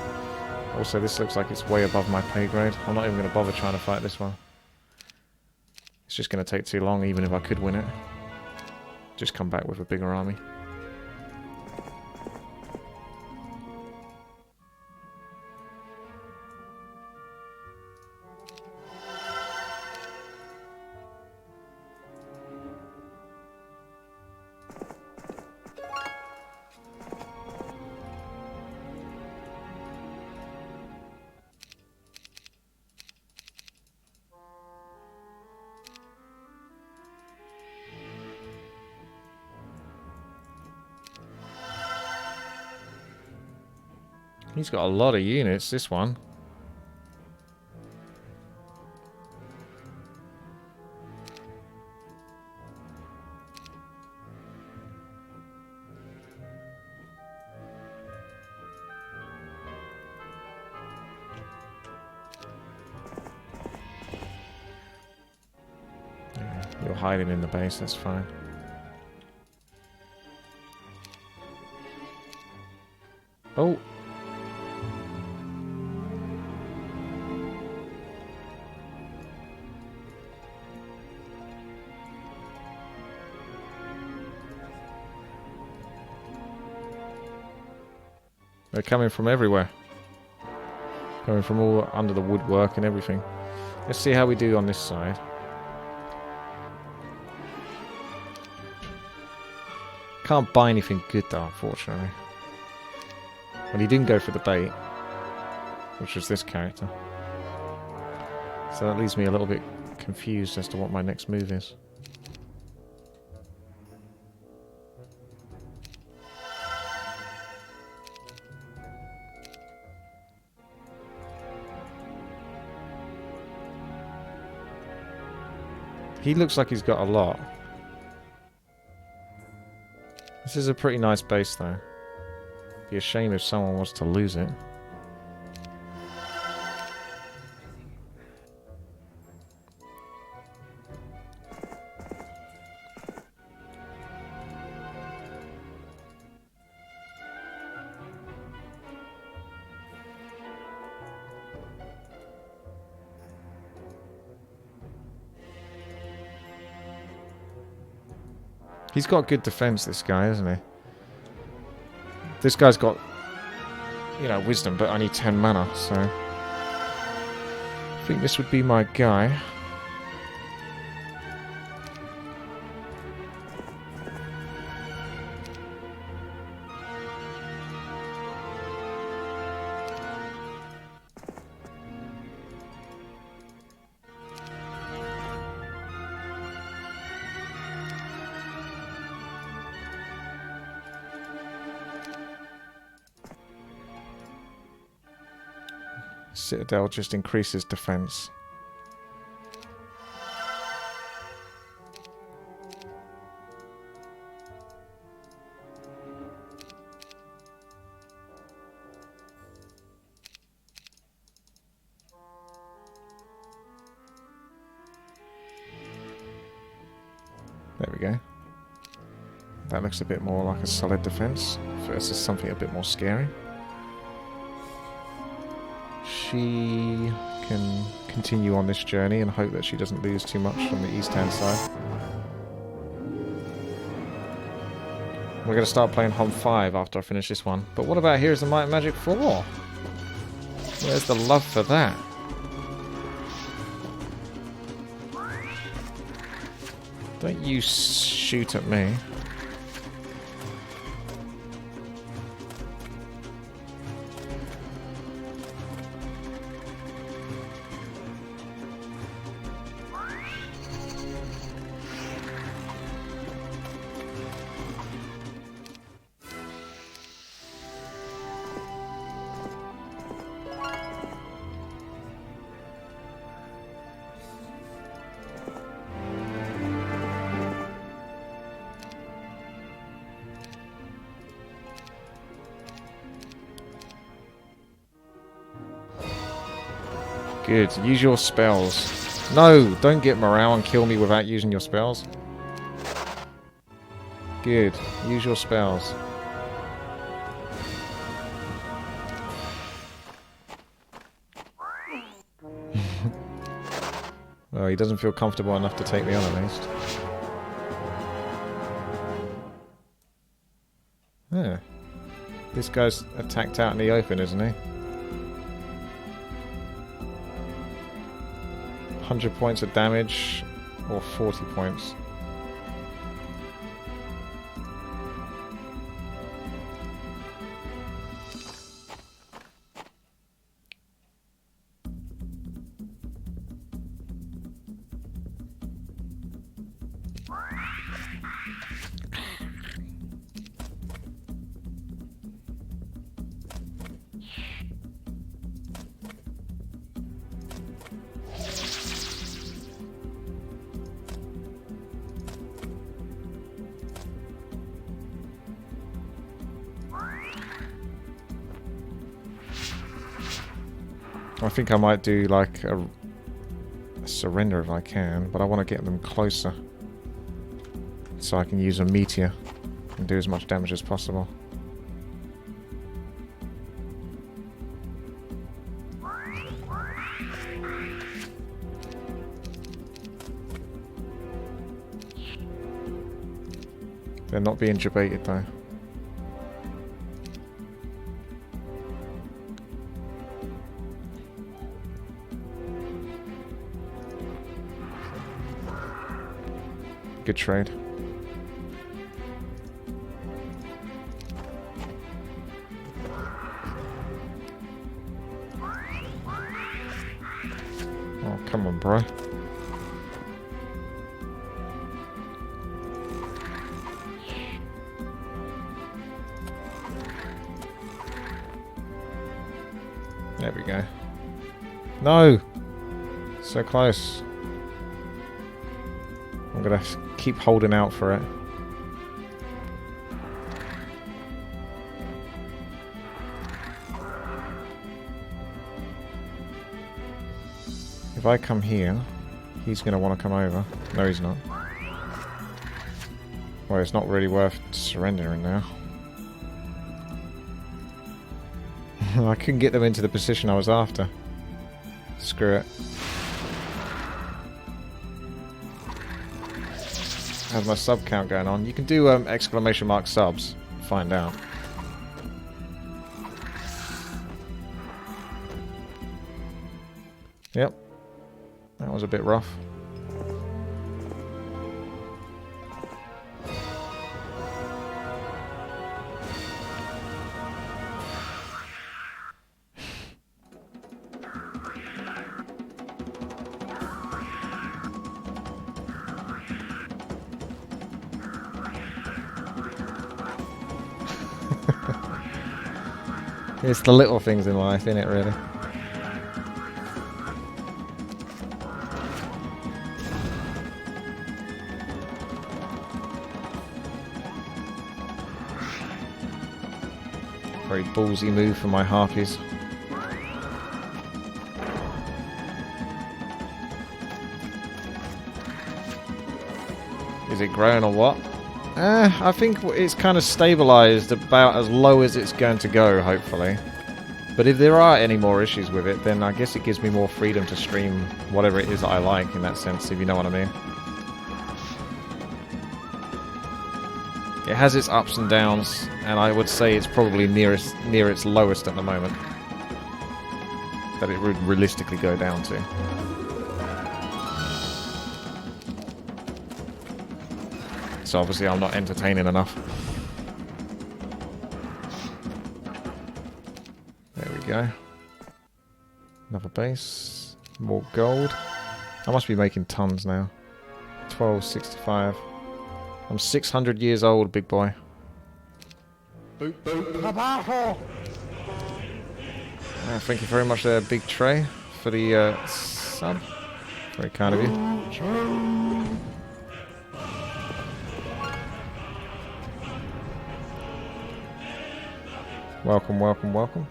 Also, this looks like it's way above my pay grade. I'm not even going to bother trying to fight this one. It's just going to take too long, even if I could win it. Just come back with a bigger army. He's got a lot of units, this one. Yeah, you're hiding in the base, that's fine. Oh! They're coming from everywhere. Coming from all under the woodwork and everything. Let's see how we do on this side. Can't buy anything good though, unfortunately. Well, he didn't go for the bait, which was this character. So that leaves me a little bit confused as to what my next move is. He looks like he's got a lot. This is a pretty nice base, though. Be a shame if someone was to lose it. He's got good defense, this guy, hasn't he? This guy's got, you know, wisdom, but only 10 mana, so I think this would be my guy. Citadel just increases defense. There we go. That looks a bit more like a solid defense versus something a bit more scary. She can continue on this journey and hope that she doesn't lose too much from the east-hand side. We're going to start playing HOM 5 after I finish this one. But what about Heroes of Might and Magic 4? Where's the love for that? Don't you shoot at me. Good. Use your spells. No! Don't get morale and kill me without using your spells. Good. Use your spells. Well, he doesn't feel comfortable enough to take me on at least. Yeah. This guy's attacked out in the open, isn't he? 100 points of damage or 40 points. I think I might do like a surrender if I can, but I want to get them closer so I can use a meteor and do as much damage as possible. They're not being debated though. Good trade. Oh, come on, bro. There we go. No! So close. I'm gonna keep holding out for it. If I come here, he's gonna want to come over. No, he's not. Well, it's not really worth surrendering now. I couldn't get them into the position I was after. Screw it. How's my sub count going on? You can do exclamation mark subs. Find out. Yep. That was a bit rough. It's the little things in life, isn't it, really? Very ballsy move from my harpies. Is it growing or what? I think it's kind of stabilized about as low as it's going to go, hopefully. But if there are any more issues with it, then I guess it gives me more freedom to stream whatever it is that I like, in that sense, if you know what I mean. It has its ups and downs, and I would say it's probably near its lowest at the moment that it would realistically go down to. So obviously I'm not entertaining enough. There we go. Another base. More gold. I must be making tons now. 1265. I'm 600 years old, big boy. Boop, boop. Thank you very much there, Big Trey, for the sub. Very kind of you. Welcome, welcome, welcome.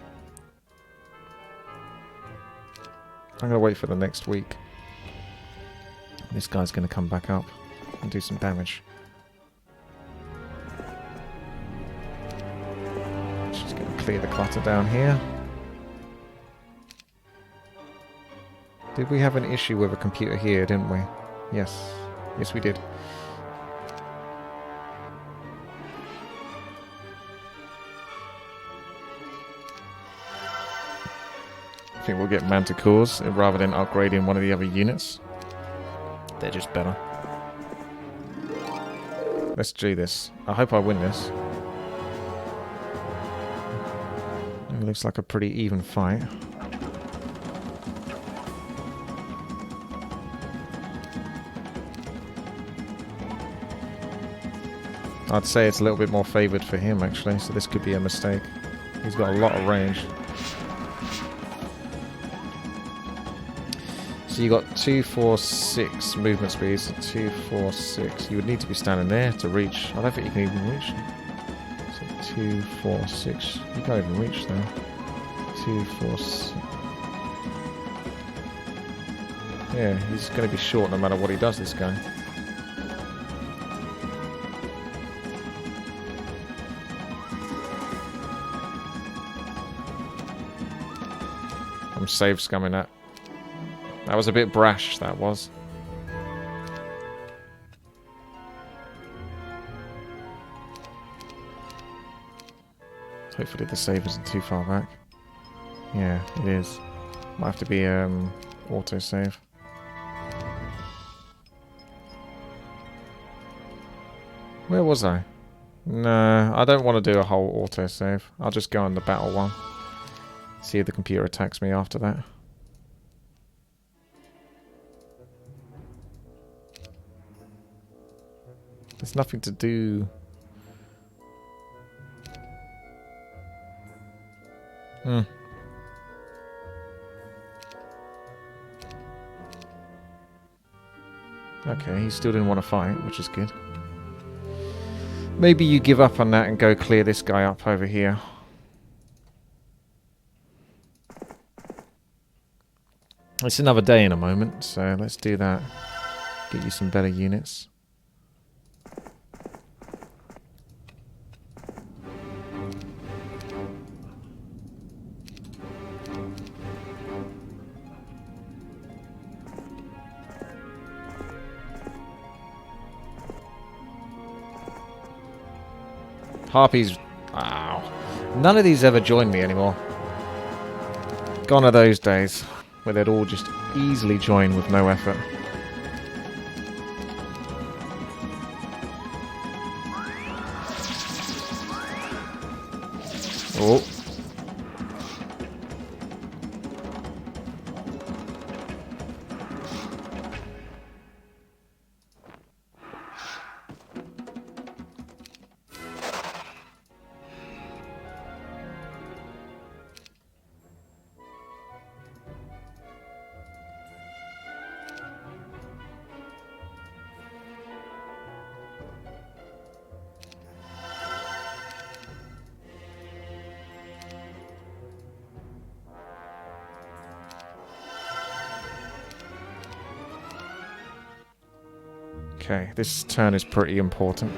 I'm going to wait for the next week. This guy's going to come back up and do some damage. Just going to clear the clutter down here. Did we have an issue with a computer here, didn't we? Yes. Yes, we did. I think we'll get manticores rather than upgrading one of the other units. They're just better. Let's do this. I hope I win this. It looks like a pretty even fight. I'd say it's a little bit more favoured for him, actually, so this could be a mistake. He's got a lot of range. So you got 2, 4, 6 movement speed, so 2, 4, 6. You would need to be standing there to reach. I don't think you can even reach. So 2, 4, 6. You can't even reach there. 2, 4, 6. Yeah, he's going to be short no matter what he does, this guy. I'm save scumming that. That was a bit brash, that was. Hopefully the save isn't too far back. Yeah, it is. Might have to be auto-save. Where was I? No, I don't want to do a whole auto-save. I'll just go on the battle one. See if the computer attacks me after that. There's nothing to do. Okay, he still didn't want to fight, which is good. Maybe you give up on that and go clear this guy up over here. It's another day in a moment, so let's do that. Get you some better units. Harpies. Wow. None of these ever join me anymore. Gone are those days where they'd all just easily join with no effort. Oh. Okay, this turn is pretty important.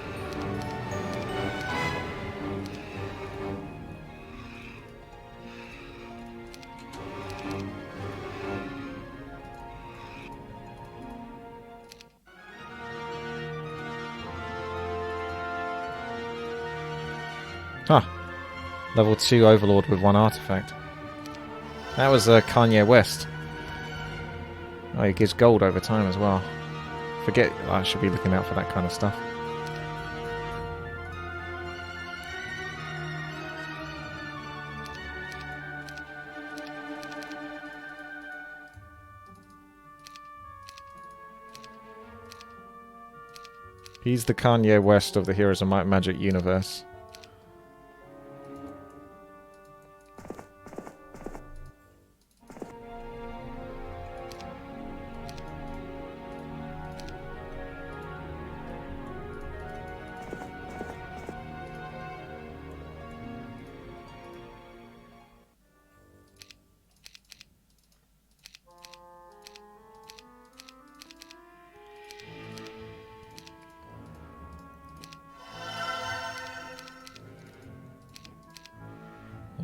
Huh. Level 2 Overlord with 1 artifact. That was Kanye West. Oh, he gives gold over time as well. Forget I should be looking out for that kind of stuff. He's the Kanye West of the Heroes of Might and Magic universe.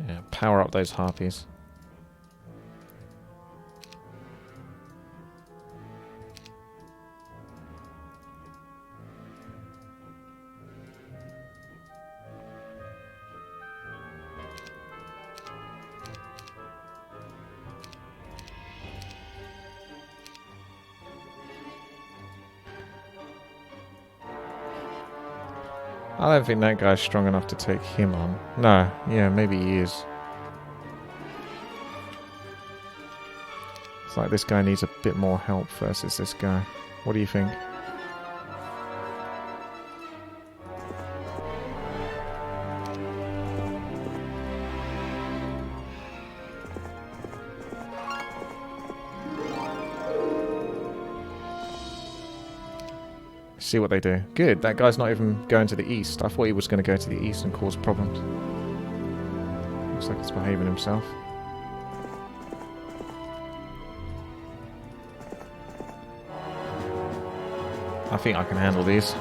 Yeah, power up those harpies. I don't think that guy's strong enough to take him on. No, yeah, maybe he is. It's like this guy needs a bit more help versus this guy. What do you think? See what they do. Good, that guy's not even going to the east. I thought he was going to go to the east and cause problems. Looks like he's behaving himself. I think I can handle these.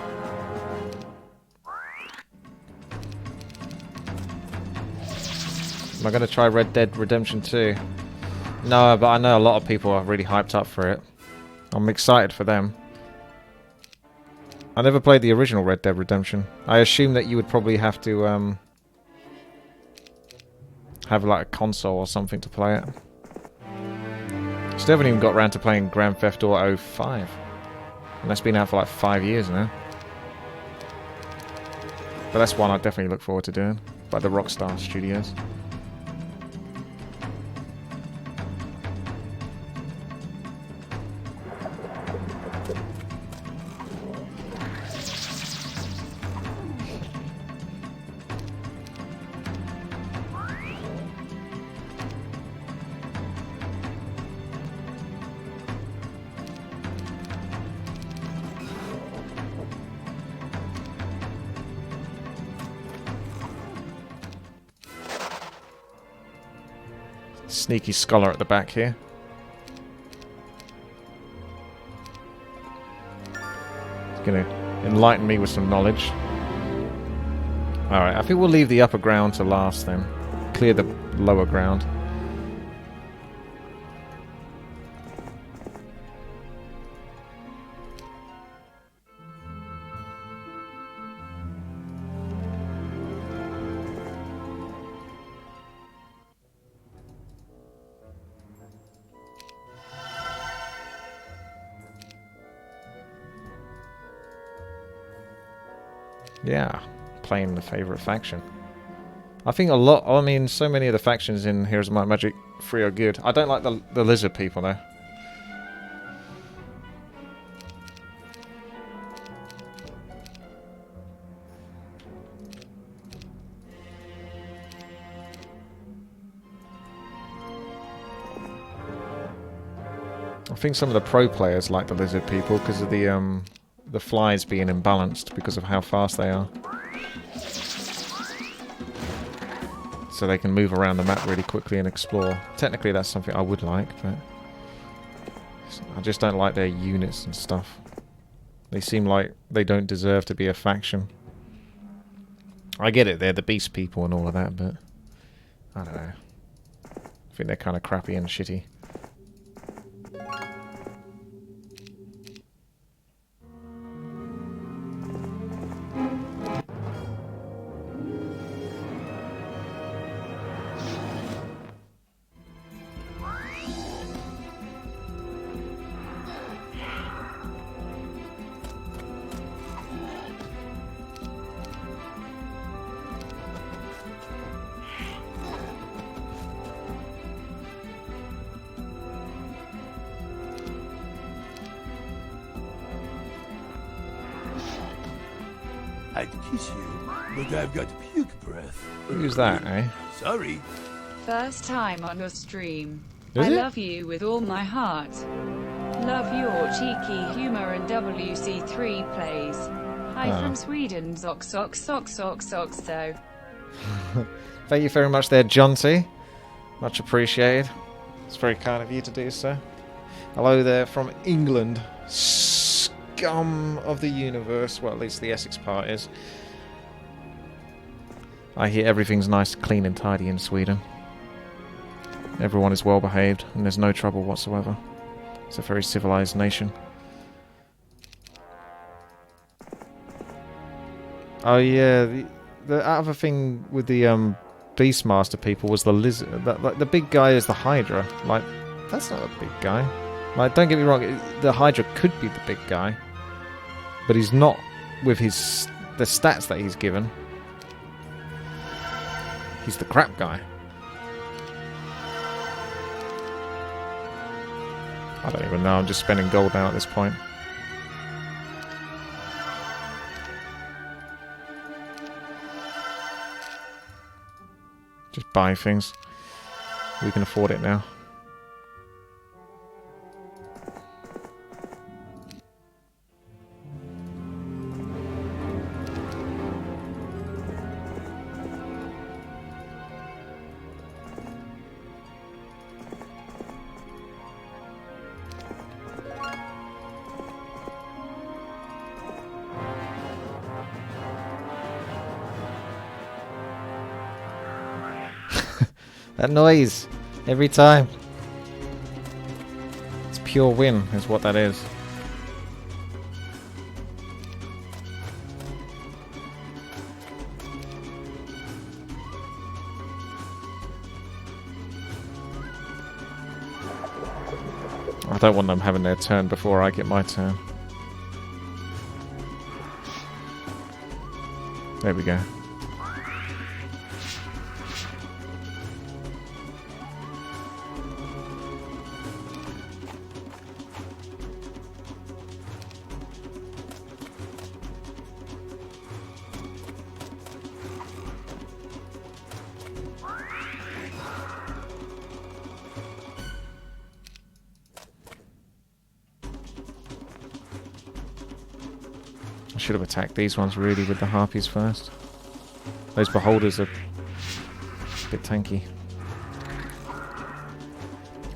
Am I going to try Red Dead Redemption 2? No, but I know a lot of people are really hyped up for it. I'm excited for them. I never played the original Red Dead Redemption. I assume that you would probably have to have like a console or something to play it. Still haven't even got around to playing Grand Theft Auto 5. And that's been out for like 5 years now. But that's one I definitely look forward to doing. By the Rockstar Studios. Sneaky scholar at the back here. He's gonna enlighten me with some knowledge. Alright, I think we'll leave the upper ground to last then. Clear the lower ground. Yeah, playing the favourite faction. I think a lot, I mean, so many of the factions in Heroes of Might and Magic 3 are good. I don't like the lizard people though. I think some of the pro players like the lizard people because of the flies being imbalanced because of how fast they are. So they can move around the map really quickly and explore. Technically that's something I would like, but I just don't like their units and stuff. They seem like they don't deserve to be a faction. I get it, they're the beast people and all of that, but I don't know. I think they're kind of crappy and shitty. I'd kiss you, but I've got puke breath. Who's that, eh? Sorry. First time on your stream. Is I it? love you with all my heart. Love your cheeky humor and WC3 plays. Hi from Sweden, Zox Zox Zox Zox Zox so. Thank you very much there, Jonty. Much appreciated. It's very kind of you to do so. Hello there from England. Scum of the universe. Well, at least the Essex part is. I hear everything's nice, clean and tidy in Sweden. Everyone is well behaved and there's no trouble whatsoever. It's a very civilized nation. Oh yeah, the other thing with the Beastmaster people was the lizard. Like the big guy is the Hydra. Like, that's not a big guy. Like, don't get me wrong, the Hydra could be the big guy, but he's not with the stats that he's given. He's the crap guy. I don't even know, I'm just spending gold now at this point. Just buy things. We can afford it now. That noise! Every time! It's pure win, is what that is. I don't want them having their turn before I get my turn. There we go. I should have attacked these ones really with the harpies first. Those beholders are a bit tanky.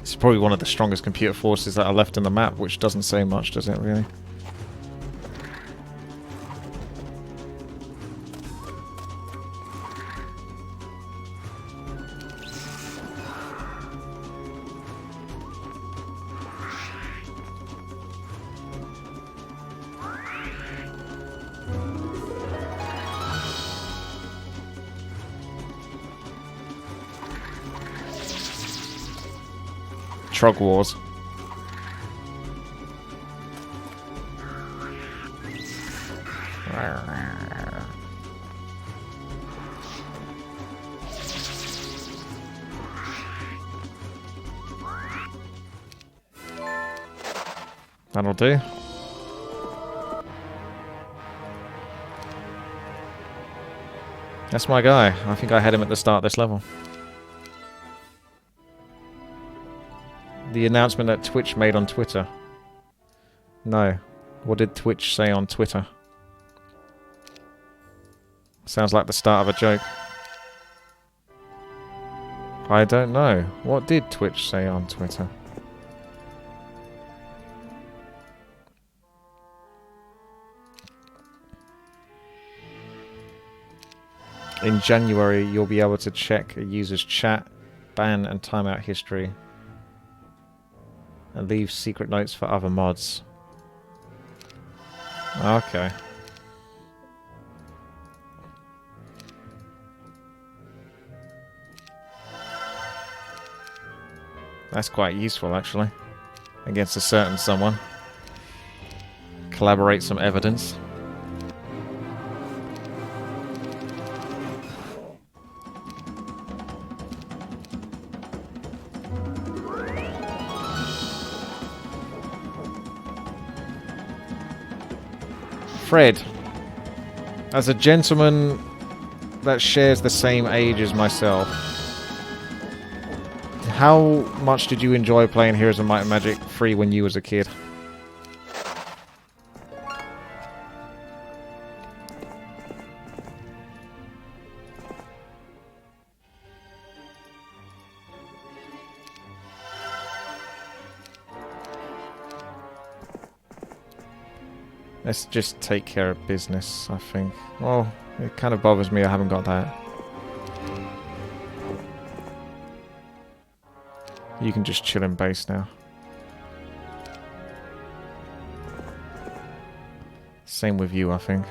It's probably one of the strongest computer forces that are left in the map, which doesn't say much, does it really? Trog Wars. That'll do. That's my guy. I think I had him at the start of this level. The announcement that Twitch made on Twitter. No. What did Twitch say on Twitter? Sounds like the start of a joke. I don't know. What did Twitch say on Twitter? In January, you'll be able to check a user's chat, ban and timeout history, and leave secret notes for other mods. Okay. That's quite useful, actually. Against a certain someone. Collaborate some evidence. Fred, as a gentleman that shares the same age as myself, how much did you enjoy playing Heroes of Might and Magic 3 when you was a kid? Let's just take care of business, I think. Well, it kind of bothers me I haven't got that. You can just chill in base now. Same with you, I think.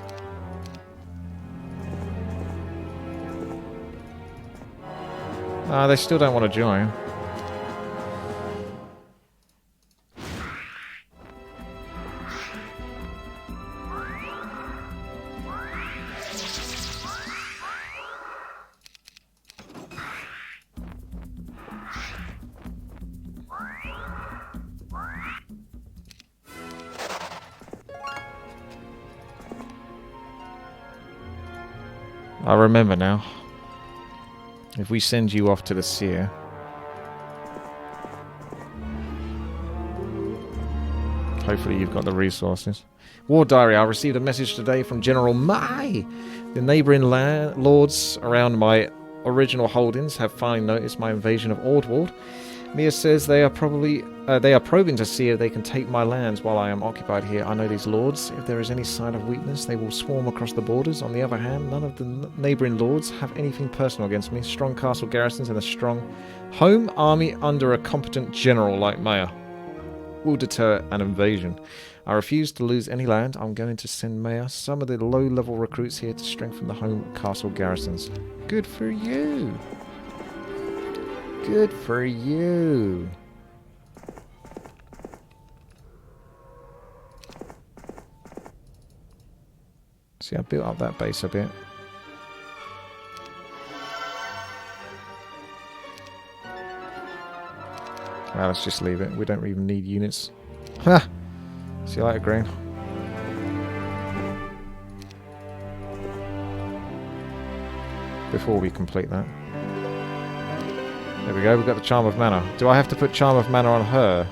They still don't want to join. I remember now. If we send you off to the seer, hopefully you've got the resources. War Diary. I received a message today from General Mai. The neighbouring lords around my original holdings have finally noticed my invasion of Ordwald. Mia says they are probing to see if they can take my lands while I am occupied here. I know these lords. If there is any sign of weakness, they will swarm across the borders. On the other hand, none of the neighbouring lords have anything personal against me. Strong castle garrisons and a strong home army under a competent general like Maya will deter an invasion. I refuse to lose any land. I'm going to send Maya some of the low-level recruits here to strengthen the home castle garrisons. Good for you. Good for you. See, I built up that base a bit. Well, let's just leave it. We don't even need units. Ha! See you later, Green. Before we complete that. There we go, we've got the Charm of Mana. Do I have to put Charm of Mana on her?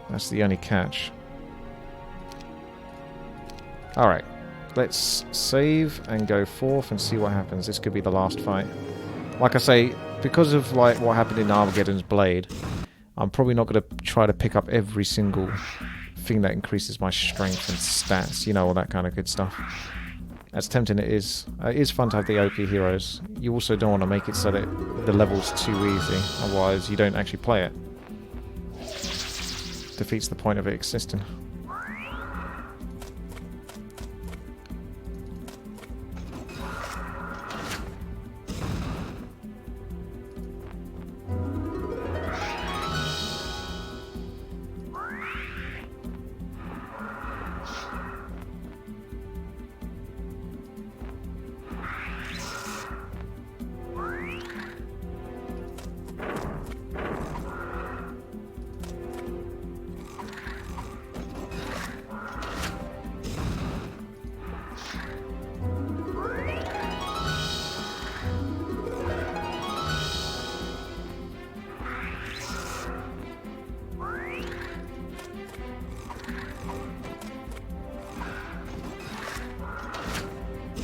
That's the only catch. Alright, let's save and go forth and see what happens. This could be the last fight. Like I say, because of like what happened in Armageddon's Blade, I'm probably not going to try to pick up every single thing that increases my strength and stats, you know, all that kind of good stuff. As tempting it is fun to have the OP heroes. You also don't want to make it so that the level's too easy, otherwise you don't actually play it. Defeats the point of it existing.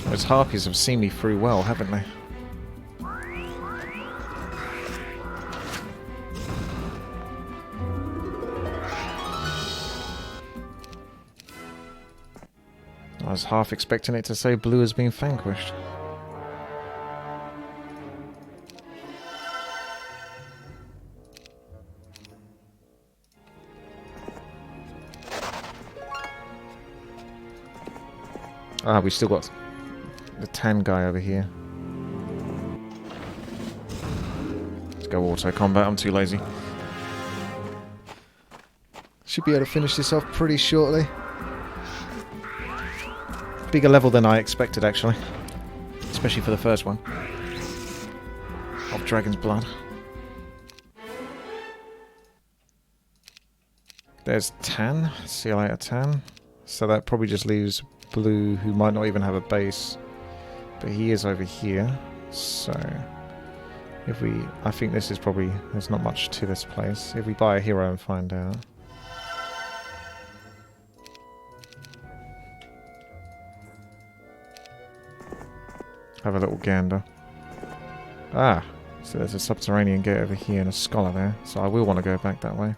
Those harpies have seen me through well, haven't they? I was half expecting it to say blue has been vanquished. Ah, we still got the tan guy over here. Let's go auto combat, I'm too lazy. Should be able to finish this off pretty shortly. Bigger level than I expected, actually. Especially for the first one. Of Dragon's Blood. There's Tan. See you later, Tan. So that probably just leaves Blue, who might not even have a base. But he is over here. So if we... I think this is probably... There's not much to this place. If we buy a hero and find out. Have a little gander. Ah, so there's a subterranean gate over here and a scholar there, so I will want to go back that way.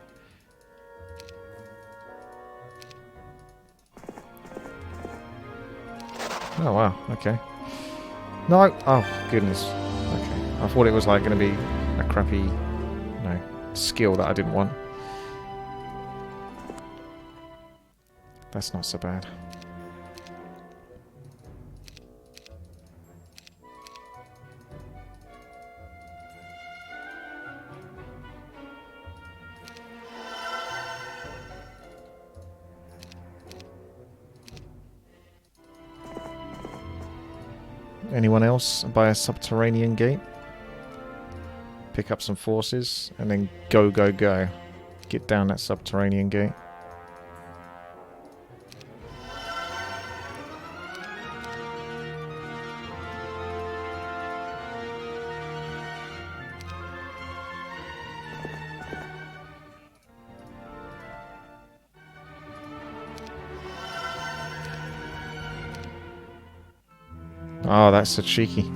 Oh wow, okay. No, oh goodness. Okay. I thought it was like going to be a crappy, no, skill that I didn't want. That's not so bad. Anyone else by a subterranean gate? Pick up some forces and then go, go, go. Get down that subterranean gate. Oh, that's so cheeky.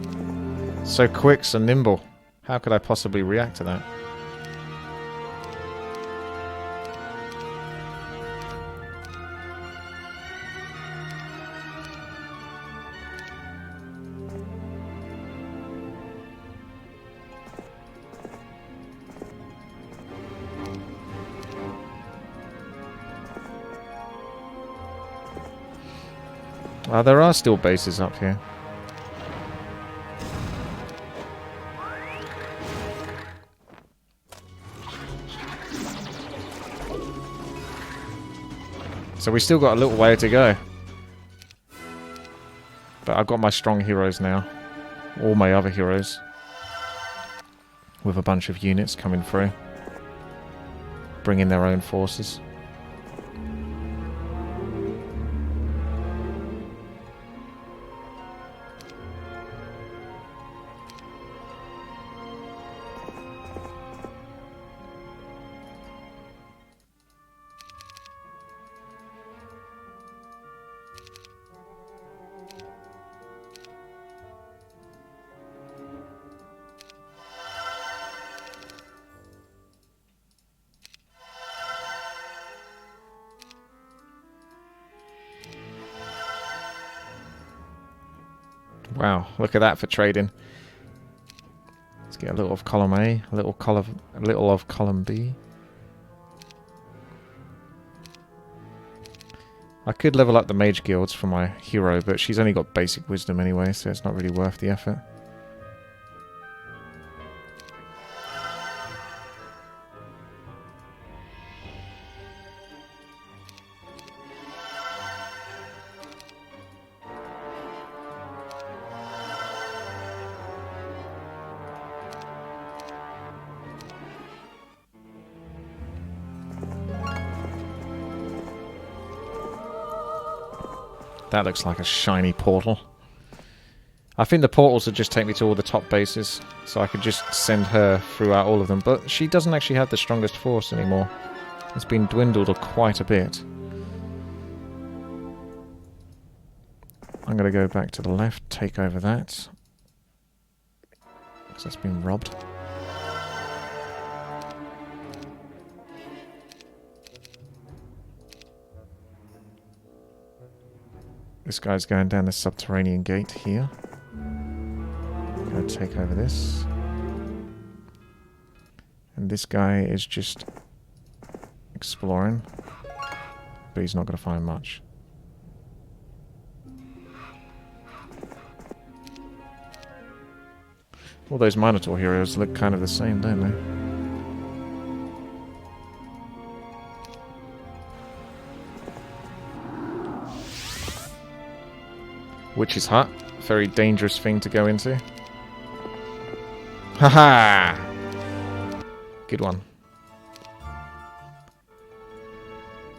So quick, so nimble. How could I possibly react to that? There are still bases up here. So we still got a little way to go. But I've got my strong heroes now. All my other heroes. With a bunch of units coming through. Bringing their own forces. Wow, look at that for trading. Let's get a little of column A, a little of column B. I could level up the mage guilds for my hero, but she's only got basic wisdom anyway, so it's not really worth the effort. That looks like a shiny portal. I think the portals would just take me to all the top bases, so I could just send her throughout all of them. But she doesn't actually have the strongest force anymore. It's been dwindled quite a bit. I'm going to go back to the left, take over that. Because that's been robbed. This guy's going down the subterranean gate here. Gonna take over this. And this guy is just exploring. But he's not going to find much. All those Minotaur heroes look kind of the same, don't they? Witch's hut. Very dangerous thing to go into. Haha! Good one.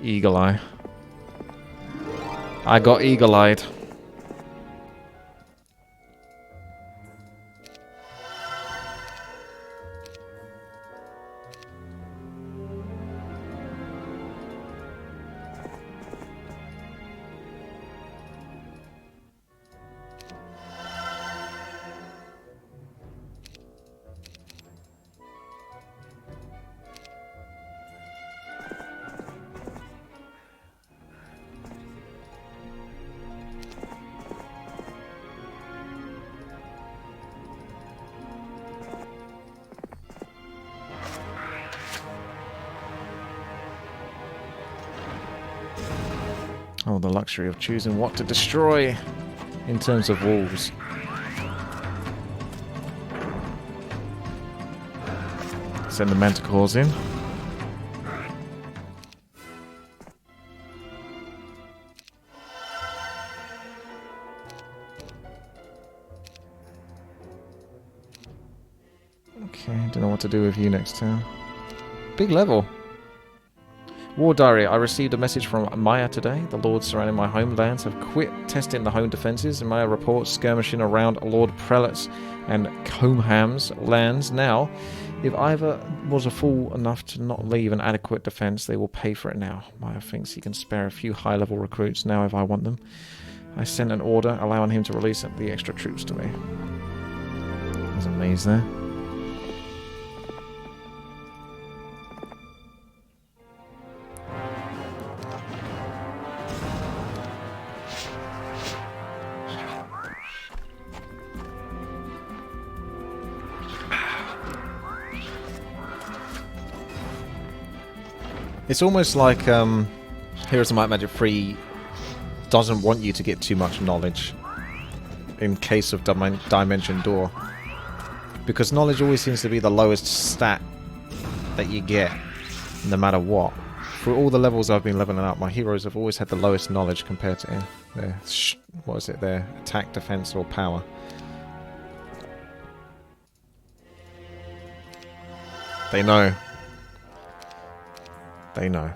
Eagle Eye. I got eagle-eyed. Oh, the luxury of choosing what to destroy in terms of walls. Send the manticores in. Okay, don't know what to do with you next turn. Big level. War Diary. I received a message from Maya today. The lords surrounding my homelands have quit testing the home defences, and Maya reports skirmishing around Lord Prelate's and Canegham's lands. Now, if either was a fool enough to not leave an adequate defence, they will pay for it now. Maya thinks he can spare a few high-level recruits now if I want them. I sent an order allowing him to release the extra troops to me. There's a maze there. It's almost like Heroes of Might and Magic 3 doesn't want you to get too much knowledge in case of Dimension Door. Because knowledge always seems to be the lowest stat that you get, no matter what. For all the levels I've been leveling up, my heroes have always had the lowest knowledge compared to their, what is it, their attack, defense, or power. They know. They know.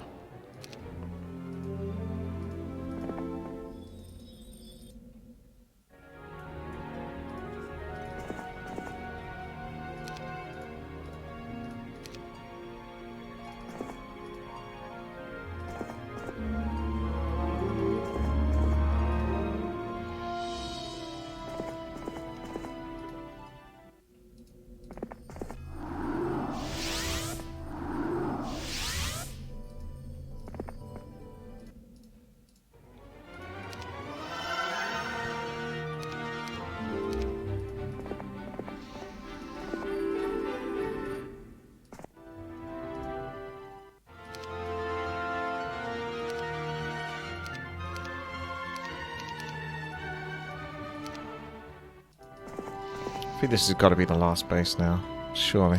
I think this has got to be the last base now, surely.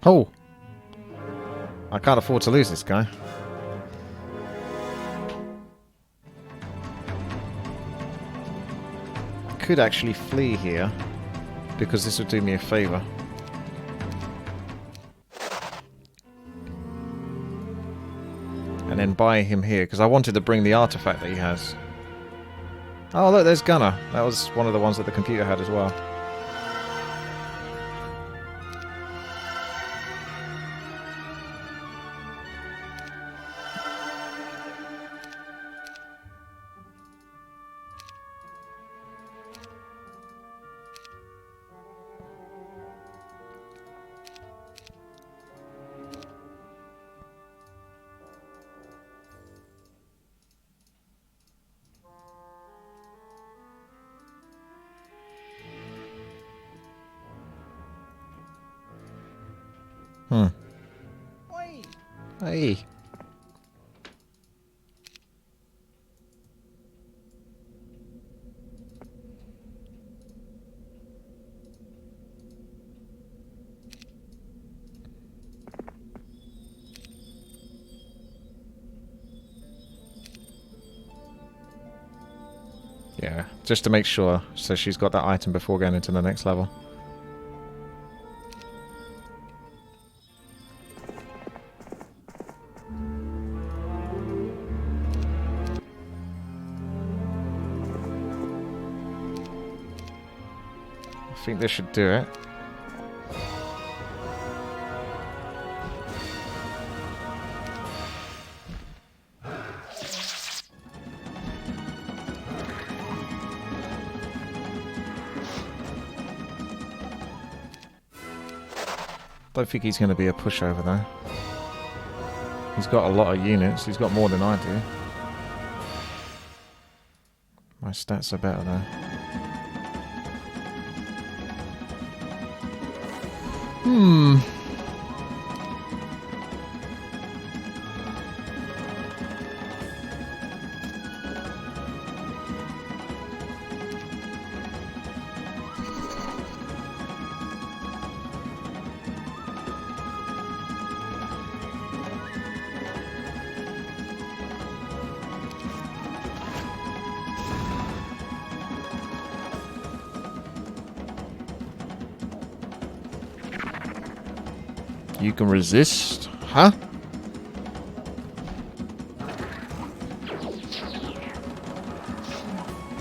Oh! I can't afford to lose this guy. Could actually flee here because this would do me a favor. And then buy him here because I wanted to bring the artifact that he has. Oh look, there's Gunner. That was one of the ones that the computer had as well. Hey. Yeah, just to make sure, so she's got that item before going into the next level. I think this should do it. Don't think he's going to be a pushover though. He's got a lot of units. He's got more than I do. My stats are better though. You can resist? Huh?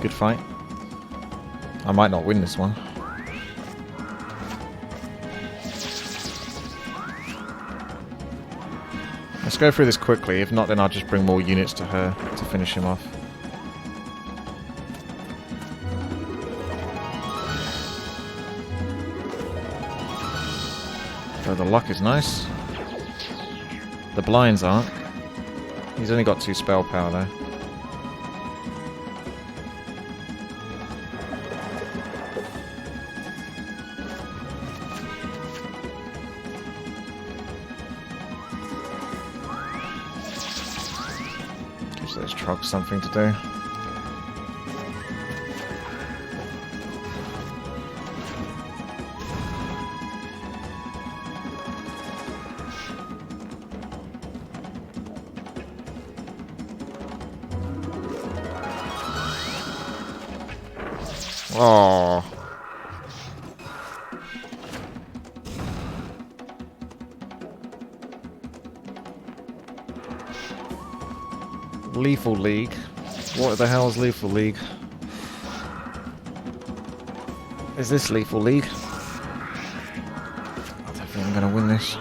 Good fight. I might not win this one. Let's go through this quickly. If not, then I'll just bring more units to her to finish him off. So the luck is nice. The blinds aren't. He's only got 2 spell power though. Gives those trucks something to do. Oh. Lethal League. What the hell is Lethal League? Is this Lethal League? I don't think I'm gonna win this.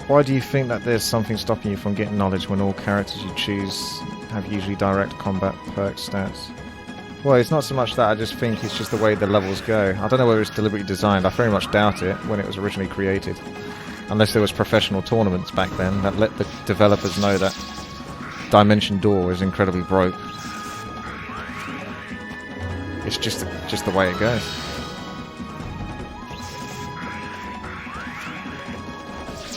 Why do you think that there's something stopping you from getting knowledge when all characters you choose have usually direct combat perk stats? Well, it's not so much that, I just think it's just the way the levels go. I don't know whether it's deliberately designed. I very much doubt it when it was originally created. Unless there was professional tournaments back then that let the developers know that Dimension Door is incredibly broke. It's just the way it goes.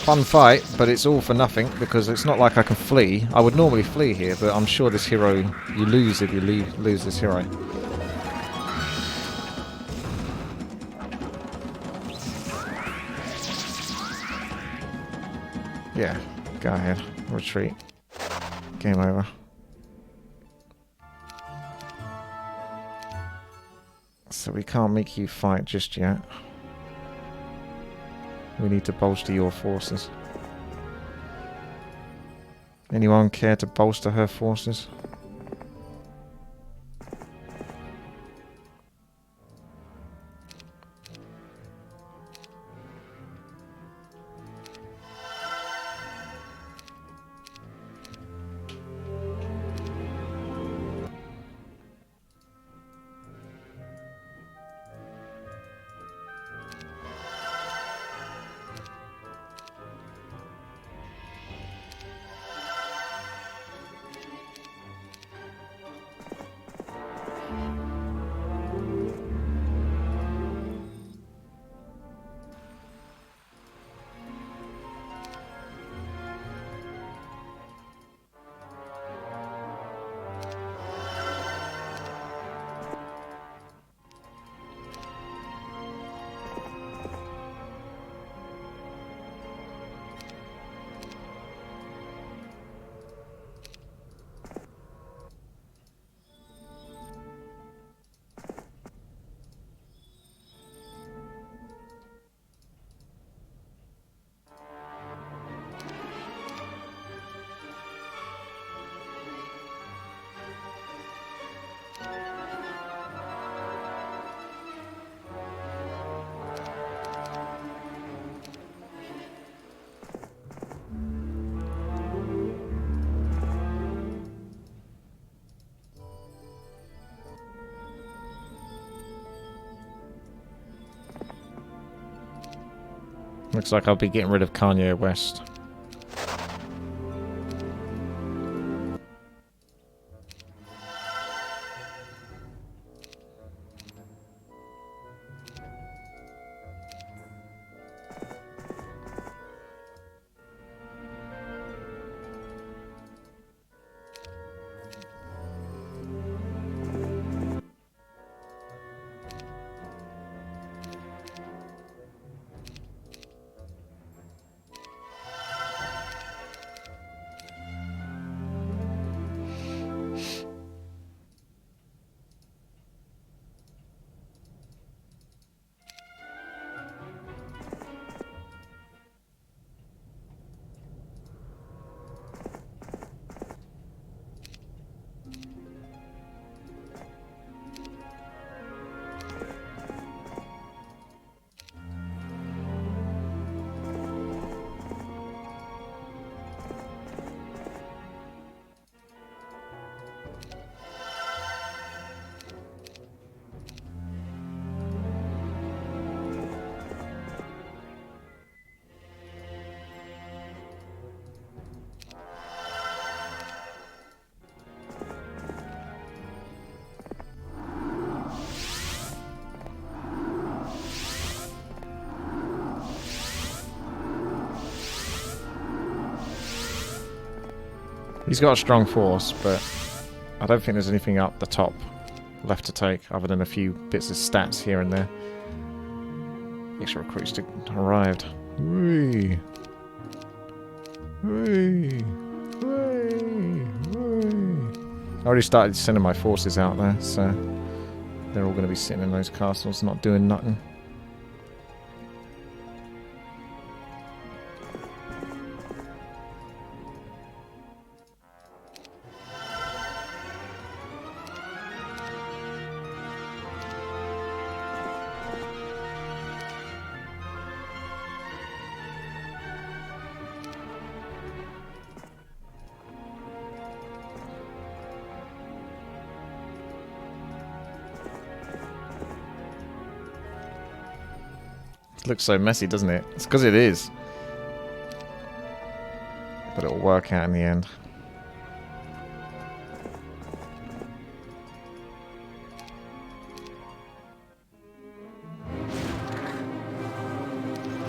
Fun fight, but it's all for nothing because it's not like I can flee. I would normally flee here, but I'm sure this hero, you lose if you lose this hero. Yeah, go ahead. Retreat. Game over. So we can't make you fight just yet. We need to bolster your forces. Anyone care to bolster her forces? Looks like I'll be getting rid of Kanye West. He's got a strong force, but I don't think there's anything up the top left to take, other than a few bits of stats here and there. Extra recruits arrived. Whee! Whee! Whee! Whee! I already started sending my forces out there, so they're all going to be sitting in those castles, not doing nothing. Looks so messy, doesn't it? It's because it is. But it'll work out in the end.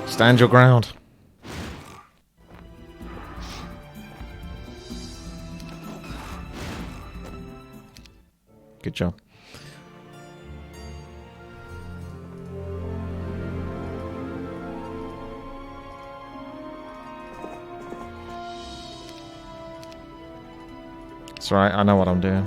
Stand your ground. Good job. It's alright, I know what I'm doing.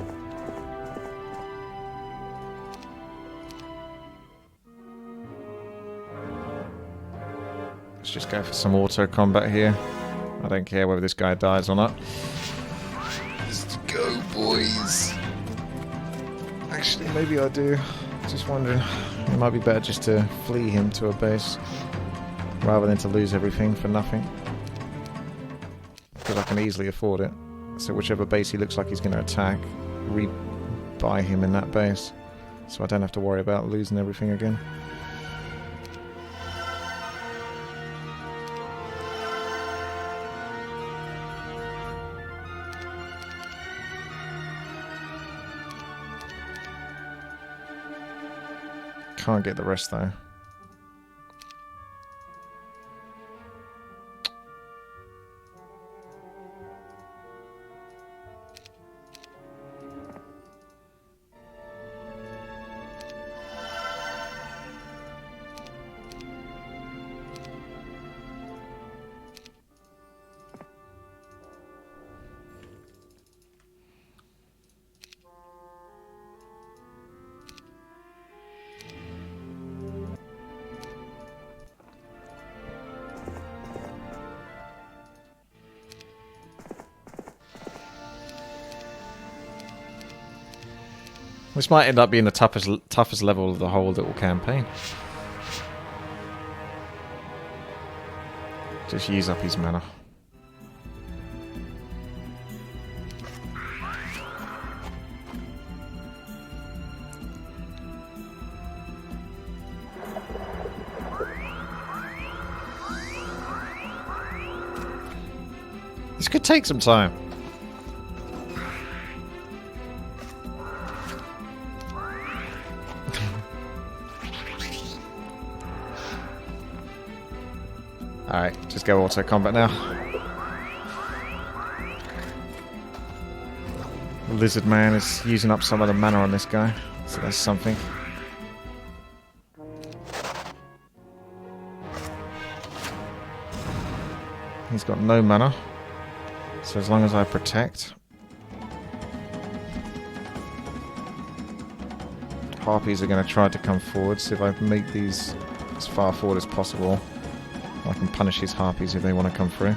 Let's just go for some auto combat here. I don't care whether this guy dies or not. Let's go, boys! Actually, maybe I do. Just wondering. It might be better just to flee him to a base rather than to lose everything for nothing. Because I can easily afford it. So whichever base he looks like he's going to attack, rebuy him in that base. So I don't have to worry about losing everything again. Can't get the rest though. This might end up being the toughest level of the whole little campaign. Just use up his mana. This could take some time. Alright, just go auto combat now. The lizard man is using up some of the mana on this guy, so that's something. He's got no mana, so as long as I protect. Harpies are going to try to come forward, so if I make these as far forward as possible, I can punish these harpies if they want to come through.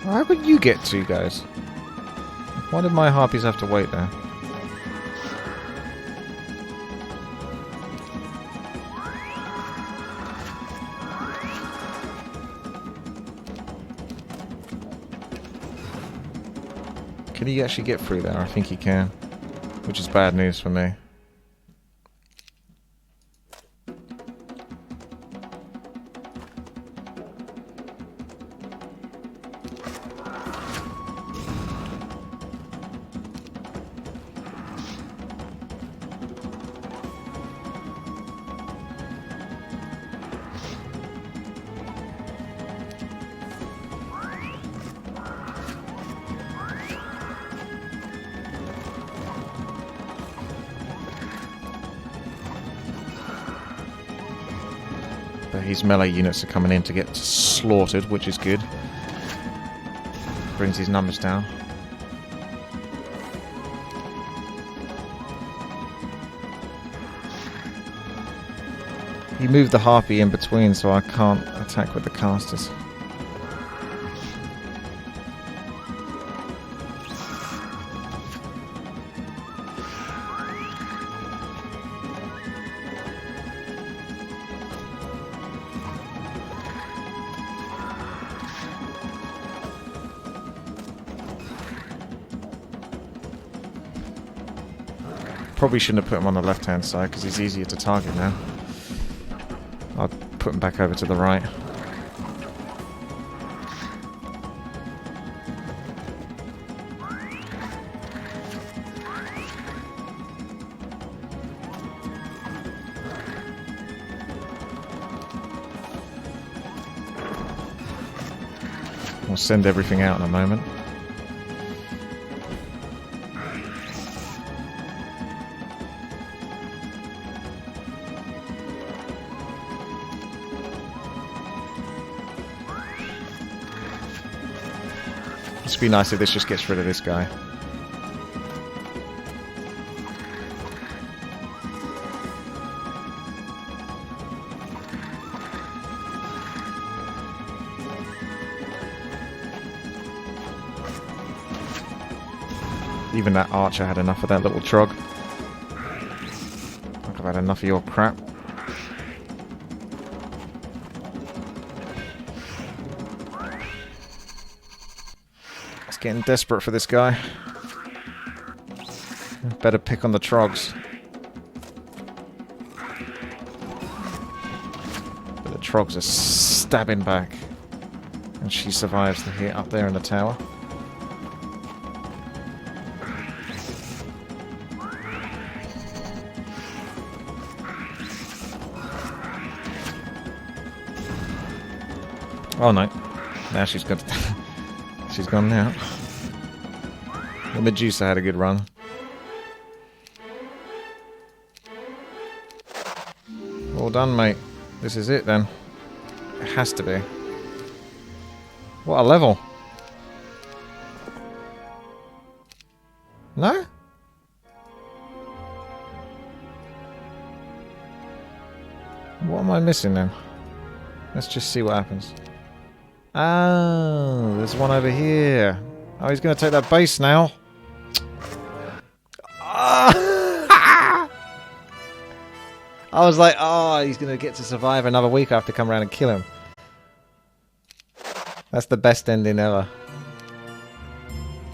How could you get two guys? Why did my harpies have to wait there? Can he actually get through there? I think he can. Which is bad news for me. His melee units are coming in to get slaughtered, which is good. Brings his numbers down. He moved the harpy in between, so I can't attack with the casters. Probably shouldn't have put him on the left-hand side because he's easier to target now. I'll put him back over to the right. We'll send everything out in a moment. It'd be nice if this just gets rid of this guy. Even that archer had enough of that little trog. I've had enough of your crap. Getting desperate for this guy. Better pick on the trogs. But the trogs are stabbing back. And she survives the hit up there in the tower. Oh no. Now she's got... She's gone now. The Medusa had a good run. Well done, mate. This is it then. It has to be. What a level. No? What am I missing then? Let's just see what happens. Oh, there's one over here. Oh, he's going to take that base now. I was like, oh, he's going to get to survive another week. I have to come around and kill him. That's the best ending ever.